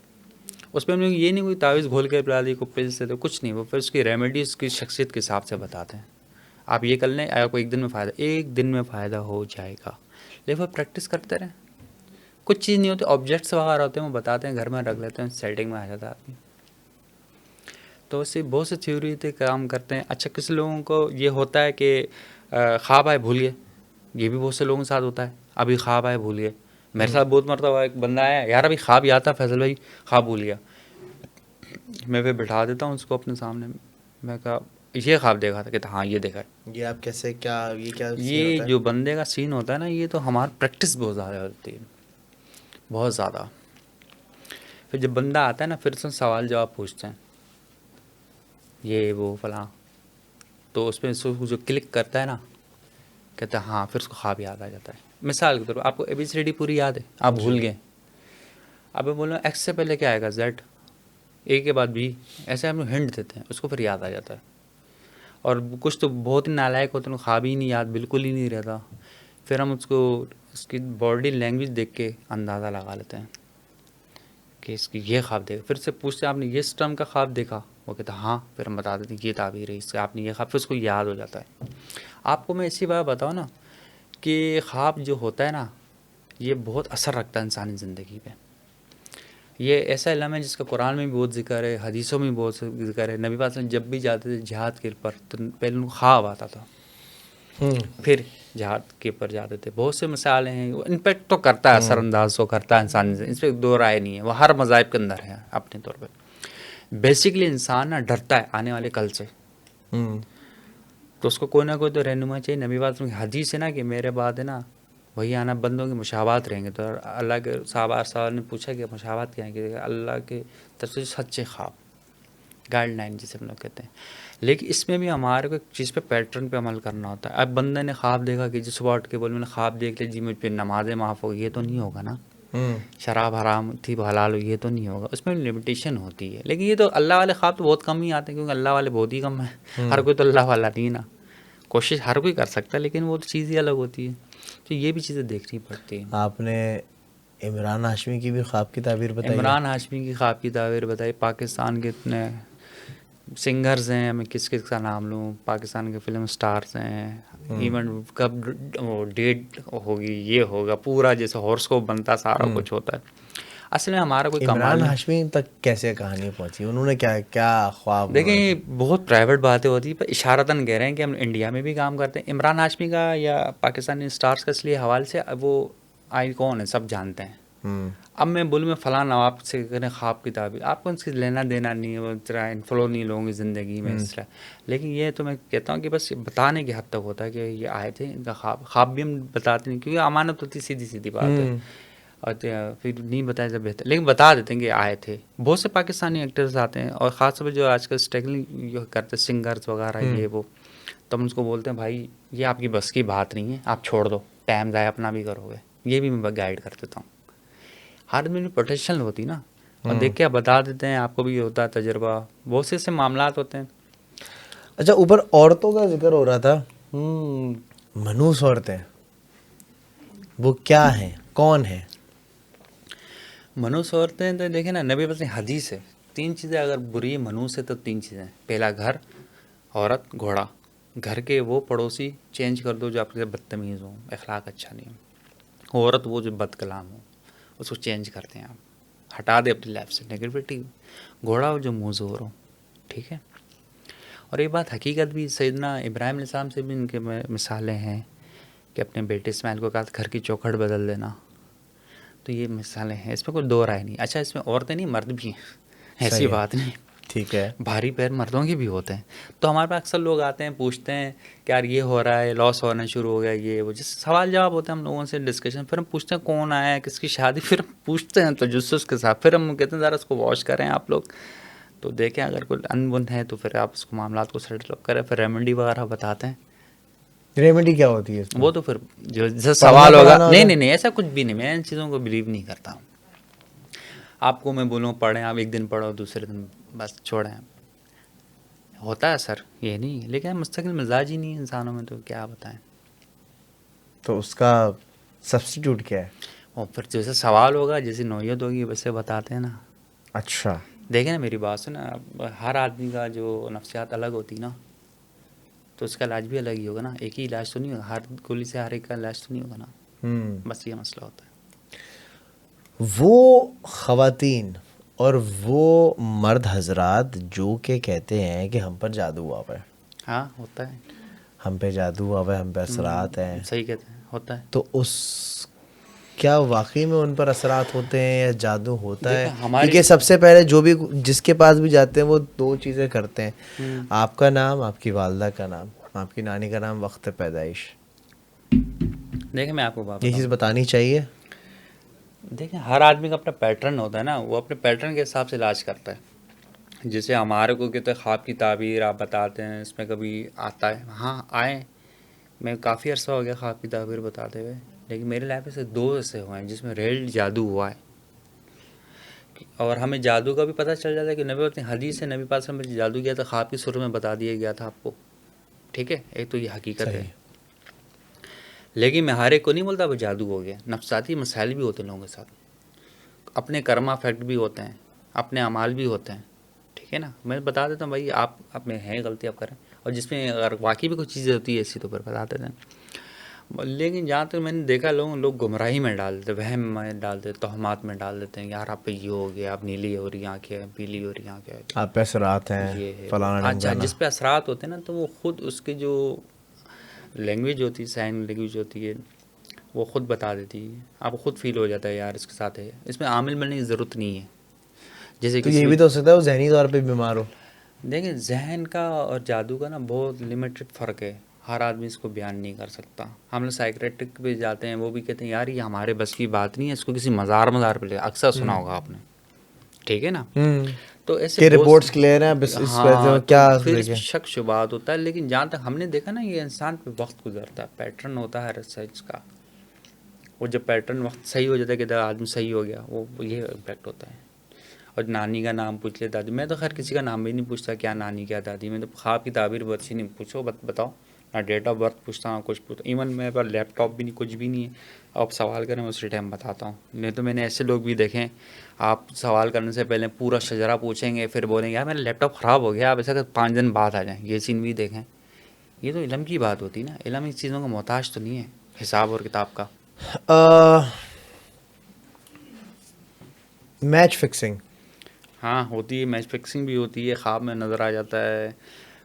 اس پہ ہم نے یہ نہیں کوئی تعویذ گھول کے پلا دی، کوئی پلس سے تو کچھ نہیں. وہ پھر اس کی ریمیڈی اس کی شخصیت کے حساب سے بتاتے ہیں. آپ یہ کر لیں، آپ کو ایک دن میں فائدہ ہو جائے گا. لیکن وہ پریکٹس کرتے رہیں. کچھ چیز نہیں ہوتی، آبجیکٹس وغیرہ ہوتے ہیں وہ بتاتے ہیں، گھر میں رکھ لیتے ہیں، سیٹنگ میں آ جاتا ہے آدمی. تو اس سے بہت سے تھیوری تھے کام کرتے ہیں. اچھا کسی لوگوں کو یہ ہوتا ہے کہ خواب آئے بھول گئے، یہ بھی بہت سے لوگوں کے ساتھ ہوتا ہے. ابھی خواب آئے بھول گئے. میرے ساتھ بہت مرتبہ ایک بندہ آیا، یار ابھی خواب یاد تھا فیصل بھائی، خواب بھول گیا. میں پھر بٹھا دیتا ہوں اس کو اپنے سامنے. میں کہا یہ خواب دیکھا تھا، کہتا ہاں یہ دیکھا ہے. یہ آپ کیسے کیا یہ کیا scene یہ ہوتا ہے؟ جو بندے کا سین ہوتا ہے نا، یہ تو ہماری پریکٹس بہت زیادہ ہوتی ہے، بہت زیادہ. پھر جب بندہ آتا ہے نا، پھر سے سوال جواب پوچھتے ہیں، یہ وہ فلاں. تو اس پہ جو کلک کرتا ہے نا، کہتا ہے ہاں، پھر اس کو خواب یاد آ جاتا ہے. مثال کے طور پر آپ کو ABCD پوری یاد ہے، آپ بھول گئے. اب میں بول رہا ہوں ایکس سے پہلے کیا آئے گا؟ زیڈ. اے کے بعد بی. ایسے ہم ہنٹ دیتے ہیں، اس کو پھر یاد آ جاتا ہے. اور کچھ تو بہت ہی نالائق ہوتے ہیں، خواب ہی نہیں یاد، بالکل ہی نہیں رہتا. پھر ہم اس کو اس کی باڈی لینگویج دیکھ کے اندازہ لگا لیتے ہیں کہ اس کی یہ خواب دیکھا. پھر سے پوچھتے ہیں آپ نے یہ اسٹرم کا خواب دیکھا؟ وہ کہتا ہاں. پھر ہم بتا دیتے ہیں یہ تعبیر ہے اس سے، آپ نے یہ خواب، پھر اس کو یاد ہو جاتا ہے. آپ کو میں اسی بات بتاؤں نا کہ خواب جو ہوتا ہے نا، یہ بہت اثر رکھتا ہے انسانی زندگی پہ. یہ ایسا علم ہے جس کا قرآن میں بھی بہت ذکر ہے، حدیثوں میں بھی بہت ذکر ہے. نبی پاک صلی اللہ علیہ وسلم جب بھی جاتے تھے جہاد کے پر تو پہلے ان کو خواب آتا تھا، پھر جہاد کے پر جاتے تھے. بہت سے مثالیں ہیں. امپیکٹ تو کرتا ہے، اثر انداز تو کرتا ہے انسان، اس پہ دو رائے نہیں ہے. وہ ہر مذاہب کے اندر ہے اپنے طور پہ. بیسکلی انسان نا ڈرتا ہے آنے والے کل سے، تو اس کو کوئی نہ کوئی تو رہنما چاہیے. نبی پاک کی حدیث ہے نا کہ میرے بعد ہے نا وہی آنا بندوں کے مشابہات رہیں گے. تو اللہ کے صحابہ نے پوچھا کہ مشابہات کیا ہیں؟ کہ اللہ کے طرف سے سچے خواب، گائیڈ لائن جسے ہم لوگ کہتے ہیں. لیکن اس میں بھی ہمارے کو ایک چیز پہ پیٹرن پہ عمل کرنا ہوتا ہے. اب بندے نے خواب دیکھا کہ جی صبح اٹھ کے بول میں نے خواب دیکھ لیا جی مجھ پہ نمازیں معاف ہو گئی، یہ تو نہیں ہوگا نا. شراب حرام تھی وہ حلال ہوئی، یہ تو نہیں ہوگا. اس میں لمیٹیشن ہوتی ہے. لیکن یہ تو اللہ والے خواب تو بہت کم ہی آتے ہیں، کیونکہ اللہ والے بہت ہی کم ہیں. ہر کوئی تو اللہ والا نہیں نا. کوشش ہر کوئی کر سکتا ہے، لیکن وہ تو چیز ہی الگ ہوتی ہے. تو یہ بھی چیزیں دیکھنی پڑتی ہیں. آپ نے عمران ہاشمی کی بھی خواب کی تعبیر بتائی. عمران ہاشمی کی خواب کی تعبیر بتائی. پاکستان کے اتنے سنگرز ہیں، میں کس کس کا نام لوں. پاکستان کے فلم سٹارز ہیں. ایونٹ کب وہ ڈیٹ ہوگی، یہ ہوگا پورا جیسے ہارس کو بنتا سارا کچھ ہوتا ہے. اصل میں ہمارا کوئی کمال عمران ہاشمی تک کیسے کہانی پہنچی؟ انہوں نے کیا خواب؟ دیکھیں بہت پرائیویٹ باتیں ہوتی ہیں، پر اشارتاً کہہ رہے ہیں کہ ہم انڈیا میں بھی کام کرتے ہیں. عمران ہاشمی کا یا پاکستانی سٹارز کا اس لیے حوالے سے وہ آئی کون ہے سب جانتے ہیں. اب میں بولوں میں فلاں نواب سے کریں خواب کی تعبیر، آپ کو ان سے لینا دینا نہیں ہے، وہ طرح انفلو نہیں لوگوں کی زندگی میں اس طرح. لیکن یہ تو میں کہتا ہوں کہ بس بتانے کی حد تک ہوتا ہے کہ یہ آئے تھے، ان کا خواب بھی ہم بتاتے نہیں، کیونکہ امانت ہوتی سیدھی بات ہے. اور پھر نہیں بتایا جب بہتر، لیکن بتا دیتے ہیں کہ آئے تھے. بہت سے پاکستانی ایکٹرز آتے ہیں، اور خاص طور پہ جو آج کل اسٹرگلنگ کرتے سنگرز وغیرہ یہ وہ، تو ہم اس کو بولتے ہیں بھائی یہ آپ کی بس کی بات نہیں ہے، آپ چھوڑ دو، ٹائم ضائع اپنا بھی کرو گے. یہ بھی میں گائیڈ کر دیتا ہوں. ہر آدمی میں پوٹینشیل ہوتی نا، اور دیکھ کے آپ بتا دیتے ہیں. آپ کو بھی ہوتا ہے تجربہ، بہت سے ایسے معاملات ہوتے ہیں. اچھا اوپر عورتوں کا ذکر ہو رہا تھا، منحوس عورتیں وہ کیا ہیں، کون ہیں؟ منحوس عورتیں تو دیکھیں نا، نبی بس حدیث ہے 3 چیزیں اگر بری منحوس ہے تو 3 چیزیں. پہلا گھر، عورت، گھوڑا. گھر کے وہ پڑوسی چینج کر دو جو آپ کے بدتمیز ہوں، اخلاق اچھا نہیں ہو. عورت وہ جو بد کلام ہو، اس کو چینج کرتے ہیں آپ، ہٹا دے اپنی لائف سے نیگیٹیوٹی. گھوڑا ہو جو منہ زور ہو، ٹھیک ہے. اور یہ بات حقیقت بھی سیدنا ابراہیم علیہ السلام سے بھی ان کے مثالیں ہیں کہ اپنے بیٹے اسماعیل کو کہا گھر کی چوکھٹ بدل دینا. تو یہ مثالیں ہیں، اس میں کوئی دو رائے نہیں. اچھا اس میں عورتیں نہیں مرد بھی ہیں، ایسی بات نہیں. ٹھیک ہے، بھاری پیر مردوں کے بھی ہوتے ہیں. تو ہمارے پاس اکثر لوگ آتے ہیں پوچھتے ہیں کہ یار یہ ہو رہا ہے، لاس ہونا شروع ہو گیا، یہ وہ جس سوال جواب ہوتے ہیں ہم لوگوں سے ڈسکشن. پھر ہم پوچھتے ہیں کون آیا ہے، کس کی شادی، پھر ہم پوچھتے ہیں تجسس کے ساتھ. پھر ہم کہتے ہیں ذرا اس کو واش کریں آپ لوگ، تو دیکھیں اگر کوئی انبن ہے تو پھر آپ اس کو معاملات کو سیٹل اپ کریں. پھر ریمیڈی وغیرہ بتاتے ہیں. ریمیڈی کیا ہوتی ہے اس میں؟ وہ تو پھر جو سوال ہوگا، نہیں ایسا کچھ بھی نہیں. میں ان چیزوں کو بلیو نہیں کرتا ہوں. آپ کو میں بولوں پڑھیں، آپ ایک دن پڑھو، دوسرے دن بس چھوڑیں. ہوتا ہے سر، یہ نہیں، لیکن مستقل مزاج ہی نہیں ہے انسانوں میں، تو کیا بتائیں. تو اس کا سبسٹیٹیوٹ کیا ہے؟ اور پھر جیسے سوال ہوگا، جیسی نوعیت ہوگی ویسے بتاتے ہیں نا. اچھا. دیکھیں نا میری بات سنا، ہر آدمی کا جو نفسیات الگ ہوتی نا، تو اس کا علاج بھی الگ ہی ہوگا نا. ایک ہی علاج تو نہیں ہوگا، ہر گولی سے ہر ایک کا علاج تو نہیں ہوگا نا. بس یہ مسئلہ ہوتا ہے. وہ خواتین اور وہ مرد حضرات جو کہ کہتے ہیں کہ ہم پر جادو ہوا ہوا ہے، ہاں ہوتا ہے. ہم پہ جادو ہوا ہوا ہے، ہم پہ اثرات ہیں، صحیح کہتے ہیں، ہوتا ہے. تو اس کیا واقعی میں ان پر اثرات ہوتے ہیں یا جادو ہوتا ہے؟ دیکھیں ہماری کیونکہ سب سے پہلے جو بھی جس کے پاس بھی جاتے ہیں وہ دو چیزیں کرتے ہیں، ہوں، آپ کا نام، آپ کی والدہ کا نام، آپ کی نانی کا نام، وقت پیدائش. دیکھیں میں آپ کو بات یہ بتاؤں. چیز بتانی چاہیے. دیکھیں ہر آدمی کا اپنا پیٹرن ہوتا ہے نا، وہ اپنے پیٹرن کے حساب سے علاج کرتا ہے. جیسے ہمارے کو کہتے ہیں خواب کی تعبیر آپ بتاتے ہیں، اس میں کبھی آتا ہے، ہاں آئے. میں کافی عرصہ ہو گیا خواب کی تعبیر بتاتے ہوئے، لیکن میرے لائف میں سے 2 ایسے ہوئے ہیں جس میں ریل جادو ہوا ہے. اور ہمیں جادو کا بھی پتہ چل جاتا ہے کہ نبی اپنی حدیث سے نبی پاک صلی اللہ علیہ وسلم نے جادو کیا تھا، خواب کی صورت میں بتا دیا گیا تھا آپ کو. ٹھیک ہے، ایک تو یہ حقیقت ہے. صحیح. لیکن میں ہر ایک کو نہیں بولتا وہ جادو ہو گیا. نفساتی مسائل بھی ہوتے ہیں لوگوں کے ساتھ، اپنے کرما افیکٹ بھی ہوتے ہیں، اپنے اعمال بھی ہوتے ہیں. ٹھیک ہے نا، میں بتا دیتا ہوں بھائی آپ میں ہیں غلطی آپ کریں، اور جس میں اگر واقعی بھی کوئی چیزیں ہوتی ہے ایسی تو پھر بتا دیتے ہیں. لیکن جہاں تک میں نے دیکھا لوگ گمراہی میں ڈال دیتے، وہم میں ڈال دیتے، توہمات میں ڈال دیتے ہیں. یار آپ پہ یہ ہو گیا، آپ نیلی ہو رہی آنکھیں، پیلی ہو رہی آنکھیں، آپ پہ اثرات ہیں، یہ ہے وہ. فلانا اچھا، ڈھمکانا. جس پہ اثرات ہوتے ہیں نا، تو وہ خود اس کے جو لینگویج ہوتی ہے، سائن لینگویج ہوتی ہے، وہ خود بتا دیتی ہے. آپ کو خود فیل ہو جاتا ہے یار اس کے ساتھ ہے. اس میں عامل بننے کی ضرورت نہیں ہے. جیسے تو کسی یہ بھی تو ہو سکتا ہے وہ ذہنی طور پہ بیمار ہو. دیکھیں ذہن کا اور جادو کا نا بہت لمیٹڈ فرق ہے. ہر آدمی اس کو بیان نہیں کر سکتا. ہم لوگ سائیکریٹک پہ جاتے ہیں، وہ بھی کہتے ہیں یار یہ ہمارے بس کی بات نہیں ہے، اس کو کسی مزار پہ لے. اکثر سنا ہوگا آپ نے، ٹھیک ہے نا. تو ایسے کہ بہت رپورٹس کلیئر ہیں، بس اس وجہ ہاں، سے تو کیا پھر اس دیکھیں. میں شک شبہات ہوتا ہے. لیکن جہاں تک ہم نے دیکھا نا، یہ انسان پہ وقت گزرتا ہے، پیٹرن ہوتا ہے ریسرچ کا. وہ جب پیٹرن وقت صحیح ہو جاتا ہے کہ آدمی صحیح ہو گیا، وہ یہ امپیکٹ ہوتا ہے. اور نانی کا نام پوچھ لے، دادی. میں تو خیر کسی کا نام بھی نہیں پوچھتا، کیا نانی کیا دادی. میں تو خواب کی تعبیر بہت اچھی نہیں، پوچھو بتاؤ نہ. ڈیٹ آف برتھ پوچھتا ہوں، کچھ پوچھتا. ایون میرے پاس لیپ ٹاپ بھی نہیں، کچھ بھی نہیں ہے. آپ سوال کریں میں اسی ٹائم بتاتا ہوں. نہیں تو میں نے ایسے لوگ بھی دیکھے ہیں، آپ سوال کرنے سے پہلے پورا شجرا پوچھیں گے، پھر بولیں گے یار میرا لیپ ٹاپ خراب ہو گیا، آپ ایسا کہ 5 دن بعد آ جائیں. یہ سین بھی دیکھیں. یہ تو علم کی بات ہوتی ہے نا. علم اس چیزوں کا محتاج تو نہیں ہے، حساب اور کتاب کا. Match fixing. ہاں ہوتی ہے، میچ فکسنگ بھی ہوتی ہے. خواب میں نظر آ جاتا ہے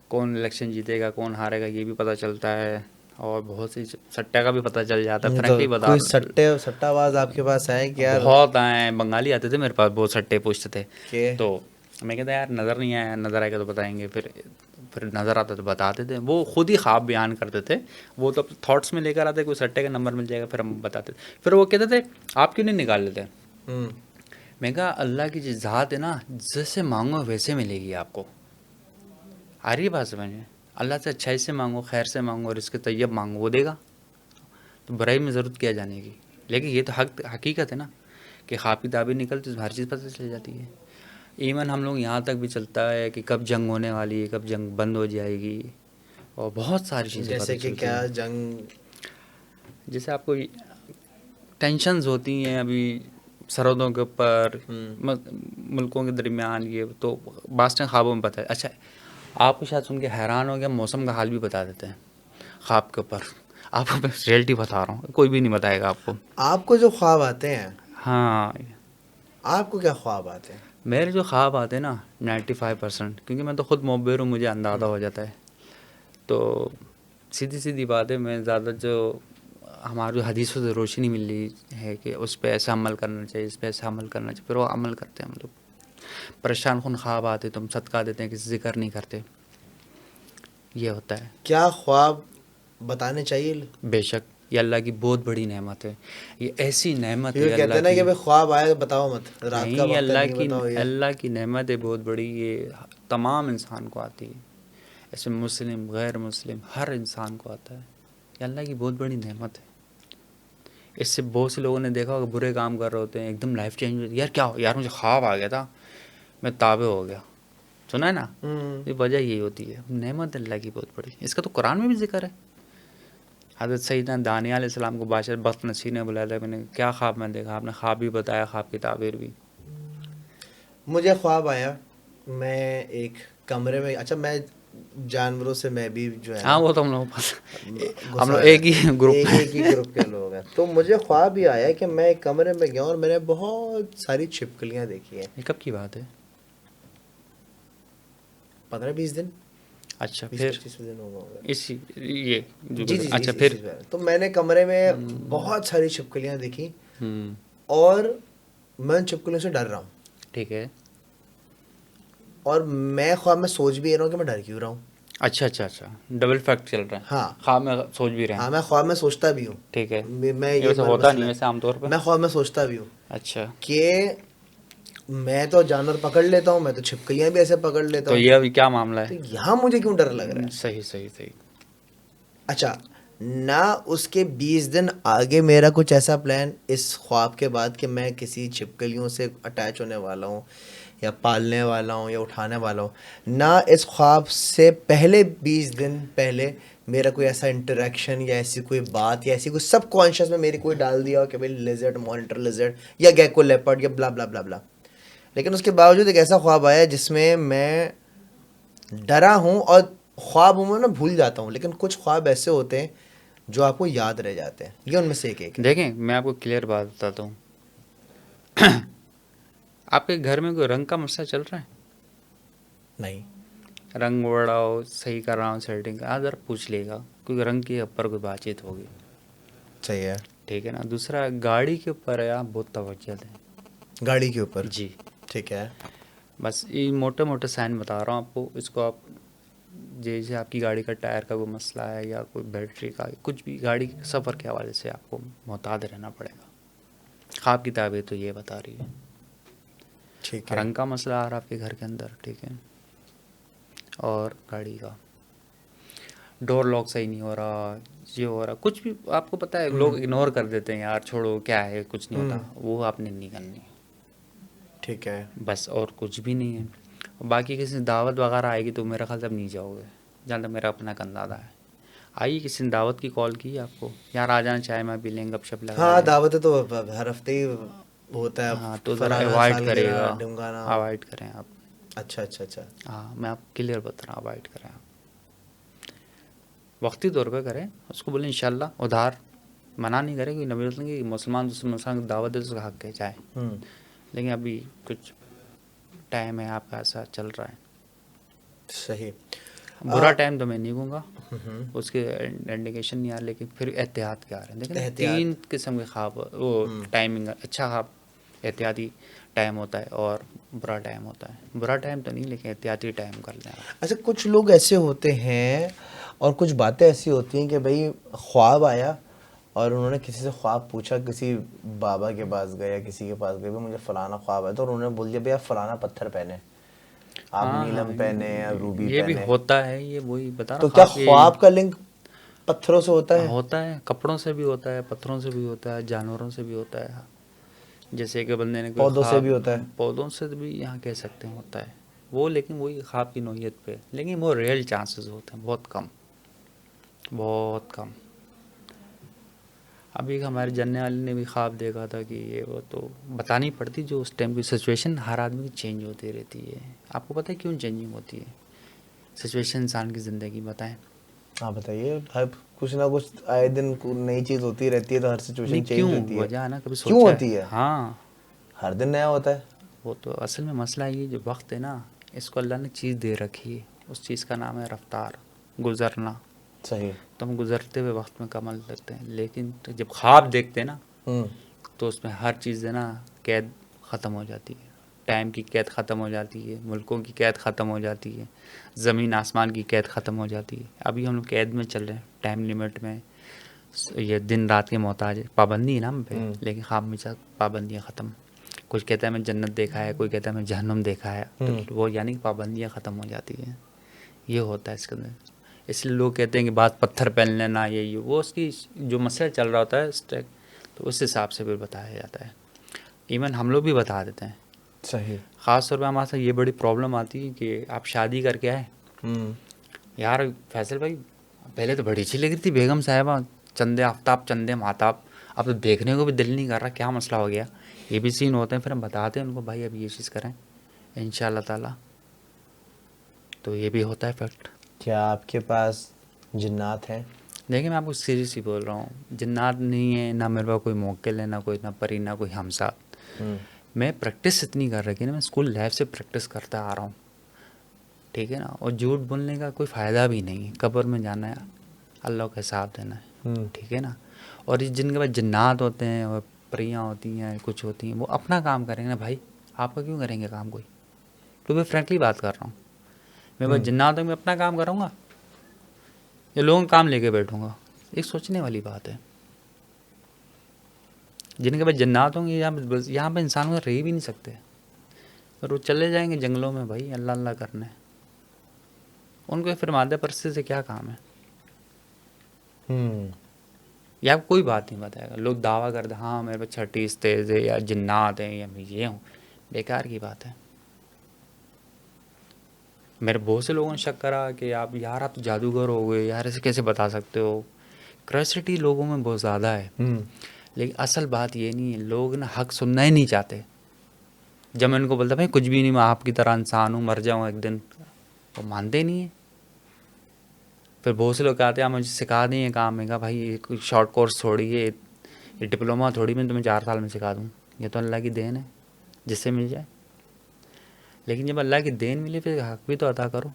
کون الیکشن جیتے گا، کون ہارے گا، یہ بھی پتہ چلتا ہے. اور بہت سی سٹے کا بھی پتہ چل جاتا ہے. تو فرینکلی بتا، کوئی سٹہ باز آپ کے پاس آئے کہ یار بہت آئے. بنگالی آتے تھے میرے پاس، بہت سٹے پوچھتے تھے. کہ تو میں کہتا یار نظر نہیں آیا، نظر آئے گا تو بتائیں گے. پھر نظر آتا تو بتاتے تھے. وہ خود ہی خواب بیان کرتے تھے. وہ تو تھاٹس میں لے کر آتے، کوئی سٹے کا نمبر مل جائے گا، پھر ہم بتاتے تھے. پھر وہ کہتے تھے آپ کیوں نہیں نکال لیتے. میں کہا اللہ کی جو ذات ہے نا، جیسے مانگو ویسے ملے گی آپ کو. آ رہی ہے بات سمجھ میں. اللہ سے اچھائی سے مانگو، خیر سے مانگو، رزق طیب مانگو، وہ دے گا. تو برائی میں ضرورت کیا جانے کی. لیکن یہ تو حقیقت ہے نا کہ خواب کی تعبیر نکلتی تو ہر چیز پتہ چل جاتی ہے. ایون ہم لوگ یہاں تک بھی چلتا ہے کہ کب جنگ ہونے والی ہے، کب جنگ بند ہو جائے گی، اور بہت ساری چیزیں پتہ جیسے کہ چلتی کیا ہیں. جنگ. جیسے آپ کو ٹینشنز ہوتی ہیں ابھی سرحدوں کے اوپر، ملکوں کے درمیان، یہ تو بعض ٹائم خوابوں میں پتہ ہے. اچھا آپ کو شاید سن کے حیران ہو گیا، موسم کا حال بھی بتا دیتے ہیں خواب کے اوپر. آپ کو میں ریئلٹی بتا رہا ہوں، کوئی بھی نہیں بتائے گا آپ کو. آپ کو جو خواب آتے ہیں، ہاں آپ کو کیا خواب آتے ہیں؟ میرے جو خواب آتے ہیں نا 95%، کیونکہ میں تو خود معبر ہوں، مجھے اندازہ ہو جاتا ہے. تو سیدھی سیدھی بات ہے، میں زیادہ جو ہماری جو حدیثوں سے روشنی مل رہی ہے کہ اس پہ ایسا عمل کرنا چاہیے، اس پہ ایسا عمل کرنا چاہیے، پھر وہ عمل کرتے ہیں ہم لوگ. پریشان کن خواب آتے تو ہم صدقہ دیتے ہیں، کسی ذکر نہیں کرتے. یہ ہوتا ہے. کیا خواب بتانے چاہیے؟ بے شک یہ اللہ کی بہت بڑی نعمت ہے. یہ ایسی نعمت ہے کیونکہ کہتے اللہ ہیں نا کہ کی. بھائی خواب آئے بتاؤ مت، رات کا نہیں، وقت ہے نہیں بتاؤ. یہ اللہ کی نعمت ہے بہت بڑی. یہ تمام انسان کو آتی ہے، ایسے مسلم غیر مسلم ہر انسان کو آتا ہے. یہ اللہ کی بہت بڑی نعمت ہے. اس سے بہت سے لوگوں نے دیکھا ہوگا برے کام کر رہے ہوتے ہیں، ایک دم لائف چینج ہوتی ہے. یار کیا ہو یار، مجھے خواب آ گیا تھا، میں تابع ہو گیا. سنا ہے نا. یہ وجہ یہی ہوتی ہے, نعمت اللہ کی بہت بڑی. اس کا تو قرآن میں بھی ذکر ہے. حضرت سیدنا دانیہ علیہ السلام کو بادشاہ بخت نصیر نے بلایا تھا, میں نے کیا خواب میں دیکھا, آپ نے خواب بھی بتایا, خواب کی تعبیر بھی. مجھے خواب آیا میں ایک کمرے میں, اچھا میں جانوروں سے میں بھی جو ہے ہاں وہ تو ہم لوگ ہم لوگ ایک ہی گروپ میں. ایک ہی گروپ کے لوگ ہیں. تو مجھے خواب یہ آیا کہ میں ایک کمرے میں گیا اور میں نے بہت ساری چھپکلیاں دیکھی ہیں. یہ کب کی بات ہے؟ 15-20 دن, اچھا پھر 25 دن ہوگا. اسی یہ جی جی اچھا پھر تو میں نے کمرے میں بہت ساری چھپکلیاں دیکھی ہوں اور میں ان چھپکلیوں سے ڈر رہا ہوں. ٹھیک ہے. اور میں خواب میں سوچ بھی رہا ہوں کہ میں ڈر کیوں رہا ہوں. اچھا اچھا اچھا, ڈبل فیکٹ چل رہا ہے. ہاں خواب میں سوچ بھی رہے ہیں. ہاں میں خواب میں سوچتا بھی ہوں. ٹھیک ہے. میں یہ یہ ویسے ہوتا نہیں ویسے عام طور پہ. میں خواب میں سوچتا بھی ہوں اچھا کہ میں تو جانور پکڑ لیتا ہوں, میں تو چھپکلیاں بھی ایسے پکڑ لیتا تو ہوں, یہ ابھی کیا معاملہ تو ہے؟ یہاں مجھے کیوں ڈر لگ رہا ہے. صحیح صحیح صحیح. اچھا نہ اس کے 20 دن آگے میرا کچھ ایسا پلان اس خواب کے بعد کہ میں کسی چھپکلیوں سے اٹیچ ہونے والا ہوں یا پالنے والا ہوں یا اٹھانے والا ہوں, نہ اس خواب سے پہلے 20 دن پہلے میرا کوئی ایسا انٹریکشن یا ایسی کوئی بات یا ایسی کوئی سب کانشیس میں میری کوئی ڈال دیا ہو کہ بھائی لیزرڈ مانیٹر لیزرڈ یا گیکو لیپرڈ یا بلا بلا بلا بلا. لیکن اس کے باوجود ایک ایسا خواب آیا جس میں ڈرا ہوں, اور خواب میں نا بھول جاتا ہوں, لیکن کچھ خواب ایسے ہوتے ہیں جو آپ کو یاد رہ جاتے ہیں. یہ ان میں سے ایک ہے. دیکھیں میں آپ کو کلیئر بات بتاتا ہوں. آپ کے گھر میں کوئی رنگ کا مسئلہ چل رہا ہے؟ نہیں, رنگ اڑ رہا ہو, صحیح کر رہا ہوں سیٹنگ, ذرا پوچھ لے گا, کیونکہ رنگ کے اوپر کوئی بات چیت ہوگی. صحیح ہے. ٹھیک ہے نا. دوسرا گاڑی کے اوپر ہے, آپ بہت توجہ دیں. گاڑی کے اوپر جی ٹھیک ہے. بس یہ موٹے موٹے سائن بتا رہا ہوں آپ کو. اس کو آپ جیسے آپ کی گاڑی کا ٹائر کا کوئی مسئلہ ہے یا کوئی بیٹری کا, کچھ بھی گاڑی کے سفر کے حوالے سے آپ کو محتاط رہنا پڑے گا. خواب کی تعبیر تو یہ بتا رہی ہے. ٹھیک ہے. رنگ کا مسئلہ آ رہا آپ کے گھر کے اندر, ٹھیک ہے, اور گاڑی کا ڈور لاک صحیح نہیں ہو رہا, یہ ہو رہا, کچھ بھی آپ کو پتہ ہے لوگ اگنور کر دیتے ہیں, یار چھوڑو کیا ہے کچھ نہیں ہوتا, وہ آپ نے نہیں کرنی. ٹھیک ہے. بس اور کچھ بھی نہیں ہے. باقی کسی دعوت وغیرہ آئے گی تو میرا خیال اب نہیں جاؤ گے, جہاں تک میرا اپنا اندازہ ہے. آئیے کسی نے دعوت کی کال کی آپ کو, یار آ جانا, چائے میں پی لیں, گپ شپ لگا ہاں لیں. دعوتیں تو ہر ہفتے ہی ہوتا ہے. ہاں تو ذرا فلانا اوائڈ کرے سالگرہ گا, ڈمکانا. اوائڈ کریں آپ. اچھا اچھا اچھا. ہاں میں آپ کلیئر بتا رہا ہوں, اوائڈ کریں آپ. وقتی طور پہ کریں, اس کو بولیں انشاءاللہ ادھار, منع نہیں کرے. کوئی نبی وسلم کی مسلمان دوسرے مسلمان کی دعوت دے تو اس کا حق ہے چاہے, لیکن ابھی کچھ ٹائم ہے آپ کا ایسا چل رہا ہے. صحیح. برا ٹائم تو میں نہیں کہوں گا, اس کے انڈیکیشن نہیں آ رہا, لیکن پھر احتیاط کیا رہے ہیں. دیکھیں 3 قسم کے خواب, وہ ٹائمنگ, اچھا خواب احتیاطی ٹائم ہوتا ہے اور برا ٹائم ہوتا ہے. برا ٹائم تو نہیں, لیکن احتیاطی ٹائم کر لیں آپ. اچھا کچھ لوگ ایسے ہوتے ہیں اور کچھ باتیں ایسی ہوتی ہیں کہ بھائی خواب آیا اور انہوں نے کسی سے خواب پوچھا, کسی بابا کے پاس گئے یا کسی کے پاس گئے, مجھے فلانا خواب ہے, تو انہوں نے بول دیا بھائی آپ فلانا پتھر پہنے, آپ نیلم پہنے یا روبی یہ بھی پہنے. ہوتا ہے, یہ وہی بتا رہا تو ہوں. کیا خواب کا لنک پتھروں سے ہوتا ہے؟ ہوتا ہے, کپڑوں سے بھی ہوتا ہے, پتھروں سے بھی ہوتا ہے, جانوروں سے بھی ہوتا ہے. جیسے کہ بندے نے کوئی پودوں سے خواب, بھی ہوتا ہے. پودوں سے بھی یہاں کہہ سکتے ہیں ہوتا ہے وہ, لیکن وہی خواب کی نوعیت پہ, لیکن وہ ریئل چانسز ہوتے ہیں, بہت کم, بہت کم. ابھی ہمارے جاننے والے نے بھی خواب دیکھا تھا کہ یہ وہ, تو بتانی پڑتی, جو اس ٹائم کی سچویشن ہر آدمی کی چینج ہوتی رہتی ہے. آپ کو پتہ ہے کیوں چینجنگ ہوتی ہے سچویشن انسان کی زندگی؟ بتائیں. ہاں بتائیے. کچھ نہ کچھ آئے دن نئی چیز ہوتی رہتی ہے, تو ہر سچویشن نہیں چینج کیوں, ہوتی ہے. وجہ ہے نا, کبھی کیوں سوچا ہوتی ہے؟ ہاں ہر دن نیا ہوتا ہے. وہ تو اصل میں مسئلہ یہ جو وقت ہے نا, اس کو اللہ نے چیز دے رکھی ہے, اس چیز کا نام ہے رفتار, گزرنا. صحیح. تو ہم گزرتے ہوئے وقت میں کمل کرتے ہیں, لیکن جب خواب دیکھتے ہیں نا تو اس میں ہر چیز ہے نا قید ختم ہو جاتی ہے. ٹائم کی قید ختم ہو جاتی ہے, ملکوں کی قید ختم ہو جاتی ہے, زمین آسمان کی قید ختم ہو جاتی ہے. ابھی ہم لوگ قید میں چل رہے ہیں, ٹائم لیمٹ میں, یہ دن رات کے محتاج ہے, پابندی ہے نا ہم پہ, لیکن خواب میں پابندیاں ختم. کچھ کہتا ہے میں جنت دیکھا ہے, کوئی کہتا ہے میں جہنم دیکھا ہے, تو وہ یعنی کہ پابندیاں ختم ہو جاتی ہیں. یہ ہوتا ہے اس کے اندر. اس لیے لوگ کہتے ہیں کہ بعض پتھر پہن لینا, یہ وہ اس کی جو مسئلہ چل رہا ہوتا ہے تو اس حساب سے پھر بتایا جاتا ہے. ایون ہم لوگ بھی بتا دیتے ہیں صحیح. خاص طور پہ ہمارے ساتھ یہ بڑی پرابلم آتی ہے کہ آپ شادی کر کے آئے, یار فیصل بھائی پہلے تو بڑی اچھی لگ رہی تھی بیگم صاحبہ, چندے آفتاب چندے ماتاب, اب تو دیکھنے کو بھی دل نہیں کر رہا, کیا مسئلہ ہو گیا. یہ بھی سین ہوتے ہیں. پھر ہم بتاتے ہیں ان کو بھائی اب یہ چیز کریں ان شاء اللہ تعالیٰ, تو یہ بھی ہوتا ہے فیکٹ. کیا آپ کے پاس جنات ہیں؟ دیکھیں میں آپ کو سیریس ہی بول رہا ہوں, جنات نہیں ہے, نہ میرے پاس کوئی موکل ہے, نہ کوئی نہ پری, نہ کوئی ہمسات. میں پریکٹس اتنی کر رکھی نا, میں اسکول لائف سے پریکٹس کرتا آ رہا ہوں, ٹھیک ہے نا. اور جھوٹ بولنے کا کوئی فائدہ بھی نہیں ہے, قبر میں جانا ہے, اللہ کا حساب دینا ہے, ٹھیک ہے نا. اور جن کے پاس جنات ہوتے ہیں اور پریاں ہوتی ہیں کچھ ہوتی ہیں, وہ اپنا کام کریں گے نا بھائی, آپ کا کیوں کریں گے کام کوئی. تو میں فرینکلی بات کر رہا ہوں, میرے پاس جنات ہوں, میں اپنا کام کروں گا یا لوگوں کا کام لے کے بیٹھوں گا. ایک سوچنے والی بات ہے. جن کے پاس جنات ہوں گے یہاں پہ انسانوں کا رہ بھی نہیں سکتے, اور وہ چلے جائیں گے جنگلوں میں بھائی اللہ اللہ کرنے. ان کو پھر مادہ پرستی سے کیا کام ہے. یا کوئی بات نہیں بتائے گا. لوگ دعویٰ کرتے ہاں میرے پاس چھٹیس تیز ہے یا جنات ہیں یا میں یہ ہوں, بیکار کی بات ہے. میرے بہت سے لوگوں نے شک کرا کہ آپ تو جادوگر ہو گئے یار, ایسے کیسے بتا سکتے ہو. کریوسٹی لوگوں میں بہت زیادہ ہے, لیکن اصل بات یہ نہیں ہے. لوگ نا حق سننا ہی نہیں چاہتے. جب میں ان کو بولتا بھائی کچھ بھی نہیں, میں آپ کی طرح انسان ہوں, مر جاؤں ایک دن, وہ مانتے نہیں ہیں. پھر بہت سے لوگ کہتے ہیں آپ مجھے سکھا دیں یہ کام. میں کہا بھائی یہ شارٹ کورس تھوڑی ہے, یہ ڈپلوما تھوڑی میں تمہیں 4 سال میں سکھا دوں. یہ تو اللہ کی دین ہے جس سے مل جائے. لیکن جب اللہ کی دین ملے پھر حق بھی تو عطا کرو,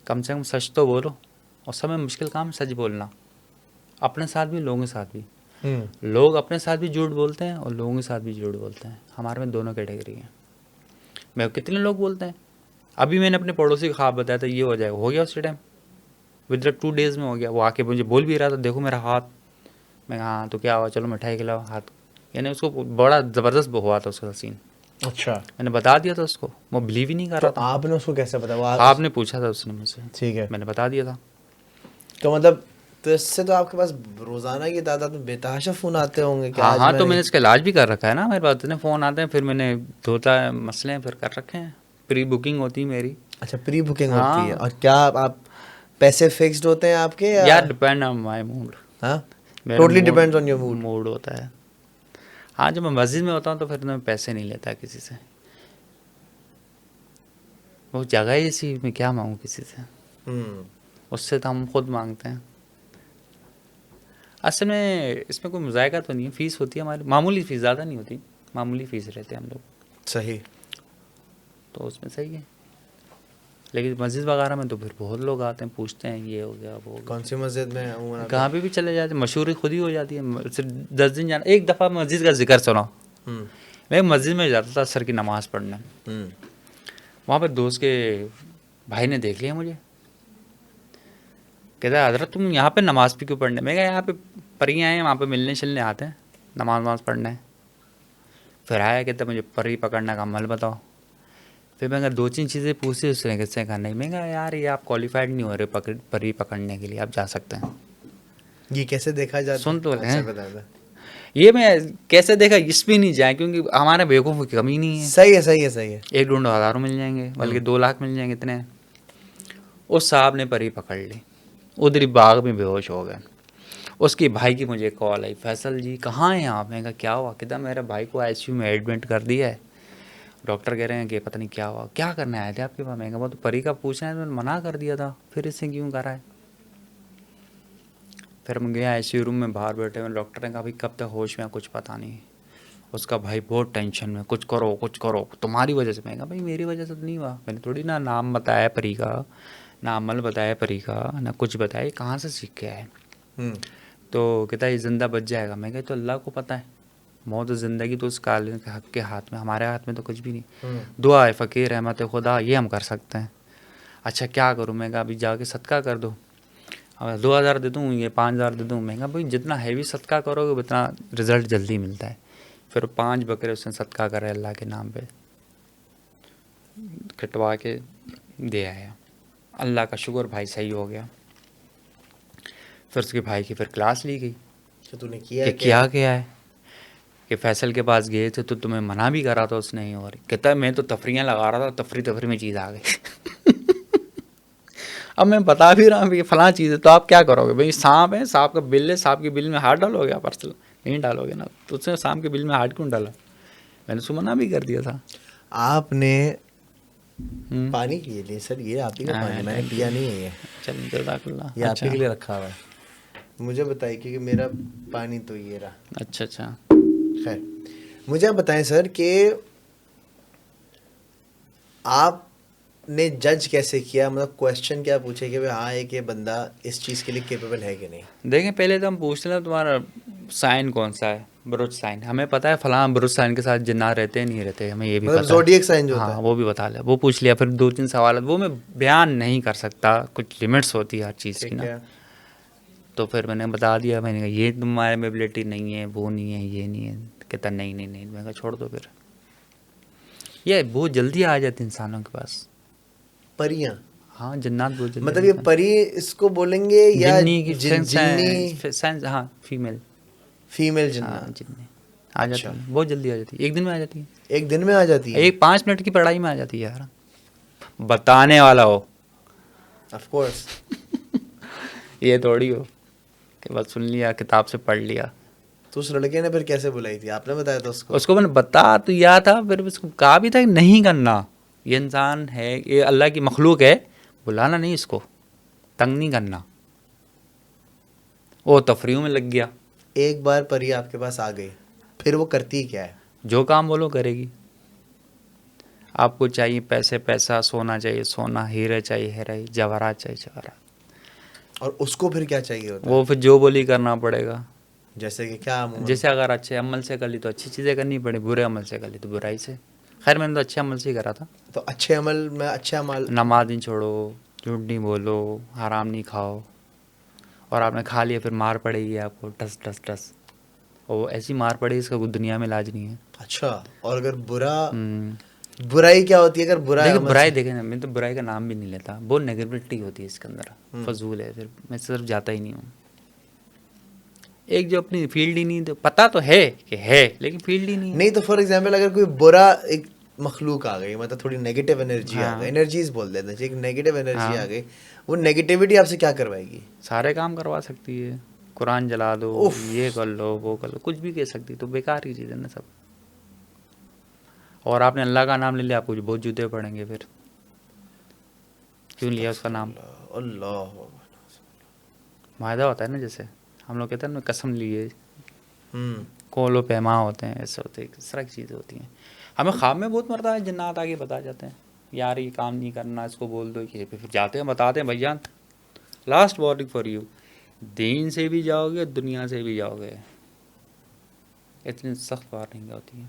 کم سے کم سچ تو بولو. اور سب میں مشکل کام ہے سچ بولنا, اپنے ساتھ بھی لوگوں کے ساتھ بھی. لوگ اپنے ساتھ بھی جھوٹ بولتے ہیں اور لوگوں کے ساتھ بھی جھوٹ بولتے ہیں. ہمارے میں دونوں کیٹیگری ہیں. میں کتنے لوگ بولتے ہیں. ابھی میں نے اپنے پڑوسی کا خواب بتایا تھا, یہ ہو جائے گا, ہو گیا اسی ٹائم ود 2 days میں ہو گیا. وہ آ کے مجھے بول بھی رہا تھا دیکھو میرا ہاتھ. میں کہا ہاں تو کیا ہوا, چلو مٹھائی کھلاؤ ہاتھ. یعنی اس کو بڑا زبردست ہوا تھا اس کا سین. اچھا, میں نے بتا دیا تھا اس کو, وہ بلیو ہی نہیں کر رہا تو تھا. آپ نے اس کو کیسے بتایا؟ آپ نے پوچھا تھا اس نے مجھ سے, ٹھیک ہے, میں نے بتا دیا تھا. تو مطلب تو اس سے تو آپ کے پاس روزانہ کی تعداد میں بے تحاشا فون آتے ہوں گے کہ ہاں آج ہاں, میں تو نے. میں نے اس کا علاج بھی کر رکھا ہے نا. میرے پاس اتنے فون آتے ہیں, پھر میں نے دھوتا ہے مسئلے پھر کر رکھے ہیں. پری بکنگ ہوتی ہے میری. اچھا, پری بکنگ ہوتی ہے. ہاں اور کیا آپ پیسے فکسڈ ہوتے ہیں آپ کے یا یار ڈپینڈ آن مائی موڈ. ہاں, میرا totally depends on your mood. Mood ہوتا ہے. ہاں جب میں مسجد میں ہوتا ہوں تو پھر میں پیسے نہیں لیتا کسی سے. وہ جگہ ہی ایسی, میں کیا مانگوں کسی سے. اس سے تو ہم خود مانگتے ہیں. اصل میں اس میں کوئی مذائقہ تو نہیں ہے. فیس ہوتی ہے ہماری معمولی فیس, زیادہ نہیں ہوتی, معمولی فیس رہتے ہیں ہم لوگ. صحیح. تو اس میں صحیح ہے. لیکن مسجد وغیرہ میں تو پھر بہت لوگ آتے ہیں, پوچھتے ہیں یہ ہو گیا وہ ہو گیا. کون سی مسجد میں عموماً کہاں پہ بھی چلے جاتے ہیں, مشہوری خود ہی ہو جاتی ہے. صرف 10 دن جانا. ایک دفعہ مسجد کا ذکر سنا, میں مسجد میں جاتا تھا عصر کی نماز پڑھنے. وہاں پہ دوست کے بھائی نے دیکھ لیا مجھے, کہتا ہے حضرت تم یہاں پہ نماز پہ کیوں پڑھنے. میں کہا یہاں پہ پریاں ہیں, وہاں پہ ملنے شلنے آتے ہیں, نماز پڑھنے. پھر آیا کہتا مجھے پری پکڑنے کا عمل بتاؤ. پھر میں اگر 2-3 چیزیں پوچھی, اس نے کس سے کہا نہیں. میں کہا یار یہ آپ کوالیفائڈ نہیں ہو رہے پری پکڑنے کے لیے, آپ جا سکتے ہیں. یہ کیسے دیکھا جاتا ہے؟ سن تو اچھا لیں, بتا. یہ میں کیسے دیکھا اس بھی نہیں جائیں, کیونکہ ہمارے بیوقوف کی کمی نہیں ہے. صحیح ہے, صحیح ہے, صحیح ہے. 1 ڈھونڈو ہزاروں مل جائیں گے, بلکہ 2 لاکھ مل جائیں گے اتنے. اس صاحب نے پری پکڑ لی, ادھر ہی باغ میں بے ہوش ہو گئے. اس کی بھائی کی مجھے کال آئی, فیصل جی کہاں ہیں آپ. میں کہا کیا ہوا. کہتا میرے بھائی کو ICU میں ایڈمٹ کر دیا ہے, ڈاکٹر کہہ رہے ہیں کہ پتہ نہیں کیا ہوا. کیا کرنے آئے تھے آپ کے پاس. میں کہا وہ تو پری کا پوچھنا ہے, تو میں نے منع کر دیا تھا, پھر اس سے کیوں کرا ہے. پھر ہم گئے ICU روم میں, باہر بیٹھے ہوئے. ڈاکٹر نے کہا بھائی کب تک ہوش میں, کچھ پتہ نہیں. اس کا بھائی بہت ٹینشن میں, کچھ کرو تمہاری وجہ سے. میں کہا بھائی میری وجہ سے تو نہیں ہوا, میں نے تھوڑی نہ نام بتایا پری کا, نہ عمل بتایا پری کا, نہ کچھ بتایا. کہاں سے سیکھ کے آئے. تو کہتا ہے یہ زندہ بچ جائے گا. میں کہا تو اللہ کو پتہ ہے, موت و زندگی تو اس کالم کے حق کے ہاتھ میں, ہمارے ہاتھ میں تو کچھ بھی نہیں. دعا ہے فقیر رحمت خدا, یہ ہم کر سکتے ہیں. اچھا کیا کروں. میں کہا ابھی جا کے صدقہ کر دو. 2000 دے دوں, یہ 5000 دے دوں. میں کہا بھائی جتنا ہیوی صدقہ کرو گے اتنا رزلٹ جلدی ملتا ہے. پھر 5 بکرے اس نے صدقہ کرے اللہ کے نام پہ, کٹوا کے دے آیا. اللہ کا شکر بھائی صحیح ہو گیا. پھر اس کے بھائی کی پھر کلاس لی گئی کہ تو نے کہ کیا ہے. کہ فیصل کے پاس گئے تھے تو تمہیں منع بھی کرا تھا اس نے, اور کہتا ہے میں تو تفریحیں لگا رہا تھا, تفریح میں چیز آ گئی. اب میں بتا بھی رہا ہوں کہ فلاں چیز ہے, تو آپ کیا کرو گے بھائی؟ سانپ ہے, سانپ کا بل ہے, سانپ کے بل میں ہاتھ ڈالو گے آپ؟ پرسل نہیں ڈالو گے نا, تو اس نے سانپ کے بل میں ہاتھ کیوں ڈالا؟ میں نے اس کو منع بھی کر دیا تھا. آپ نے پانی پیے لیے سر, یہ آپ ہی کا پانی, میں نے پیا نہیں ہے. چل جزاک اللہ. یہ آپ ہی کے لیے رکھا ہوا ہے, مجھے بتائیے کیونکہ میرا پانی تو یہ رہا. اچھا اچھا. خیر مجھے آپ بتائیں سر کہ آپ نے جج کیسے کیا, مطلب کویشچن کیا پوچھے کہ ہاں ایک یہ بندہ اس چیز کے لیے کیپیبل ہے کہ نہیں؟ دیکھیں پہلے تو ہم پوچھتے ہیں تمہارا سائن کون سا ہے, بروچ سائن. ہمیں پتہ ہے فلاں بروچ سائن کے ساتھ جنات رہتے ہیں نہیں رہتے, ہمیں یہ بھی مطلب پتہ ہے. زوڈیک سائن جو ہوتا ہاں ہے, وہ بھی بتا لیا, وہ پوچھ لیا. پھر 2-3 سوالات وہ میں بیان نہیں کر سکتا, کچھ لمٹس ہوتی ہے ہر چیز کی ٹھیک نا. ہے. تو پھر میں نے بتا دیا, میں نے کہا یہ تمہارے میں ایبلٹی نہیں ہے, وہ نہیں ہے, یہ نہیں ہے. کہتا نہیں نہیں نہیں. میں کہا چھوڑ دو پھر. یہ بہت جلدی آ جاتی انسانوں کے پاس پریاں, ہاں جنات بہت جلدی. مطلب یہ پری اس کو بولیں گے یا جنی کی جنی سینس, ہاں فیمیل, فیمیل ہاں جنات؟ جنی آ جاتی اچھا, ہے, بہت جلدی آ جاتی ہے, ایک دن میں آ جاتی ہے. ایک دن میں آ جاتی ہے؟ ایک 5 منٹ کی پڑھائی میں آ جاتی ہے یار, بتانے والا ہو. Of course. یہ تھوڑی ہو کہ بس سن لیا, کتاب سے پڑھ لیا. تو اس لڑکے نے پھر کیسے بلائی تھی, آپ نے بتایا تھا اس کو؟ اس کو میں نے بتا تو یا تھا, پھر اس کو کہا بھی تھا کہ نہیں کرنا, یہ انسان ہے, یہ اللہ کی مخلوق ہے, بلانا نہیں اس کو, تنگ نہیں کرنا. وہ تفریحوں میں لگ گیا. ایک بار پری آپ کے پاس آ گئی, پھر وہ کرتی کیا ہے؟ جو کام بولو کرے گی. آپ کو چاہیے پیسے پیسہ, سونا چاہیے سونا, ہیرے چاہیے ہیرے, جواہرات چاہیے جواہرات. اور اس کو پھر کیا چاہیے ہوتا ہے؟ وہ پھر جو بولی کرنا پڑے گا. جیسے کہ کیا عموماً؟ جیسے اگر اچھے عمل سے کر لی تو اچھی چیزیں کرنی پڑے, برے عمل سے کر لی تو برائی سے. خیر میں نے تو اچھے عمل سے ہی کرا تھا. تو اچھے عمل میں اچھا عمل, نماز نہیں چھوڑو, جھوٹ نہیں بولو, حرام نہیں کھاؤ, اور آپ نے کھا لیا پھر مار پڑے گی آپ کو, ٹس ٹس ٹس, اور وہ ایسی مار پڑے گی اس کا کوئی دنیا میں علاج نہیں ہے. اچھا. اور اگر برائی کیا ہوتی ہے اگر برا دیکھیں عمل برائی, سے؟ دیکھیں میں تو برائی کا نام بھی نہیں لیتا, بہت نیگیٹیوٹی ہوتی ہے اس کے اندر, فضول ہے, پھر میں صرف جاتا ہی نہیں ہوں. ایک جو اپنی فیلڈ ہی نہیں, پتہ تو ہے کہ ہے لیکن فیلڈ ہی نہیں ہے. نہیں تو فار ایگزامپل اگر کوئی برا ایک مخلوق آ گئی, مطلب تھوڑی نیگیٹو انرجی آ گئی, انرجیز بول دیتے ہیں, ایک نیگیٹو انرجی آ گئی, وہ نیگیٹیوٹی آپ سے کیا کروائے گی؟ سارے کام کروا سکتی ہے, قرآن جلا دو, یہ کر لو, وہ کر لو, کچھ بھی کہہ سکتی, تو بیکار کی چیز ہے نا سب. اور آپ نے اللہ کا نام لے لیا, آپ کو بہت جوتے پڑیں گے. پھر کیوں لیا اس کا نام؟ اللہ معاہدہ ہوتا ہے نا, جیسے ہم لوگ کہتے ہیں نا قسم لیے, کول و پیما ہوتے ہیں, ایسے ہوتے ہیں, اس طرح کی چیزیں ہوتی ہیں. ہمیں خواب میں بہت مرتا ہے, جنات آگے بتا جاتے ہیں یار یہ کام نہیں کرنا, اس کو بول دو کہ, پھر جاتے ہیں بتاتے ہیں بھائی جان لاسٹ وارننگ فار یو, دین سے بھی جاؤ گے دنیا سے بھی جاؤ گے. اتنی سخت وارننگ ہوتی ہیں.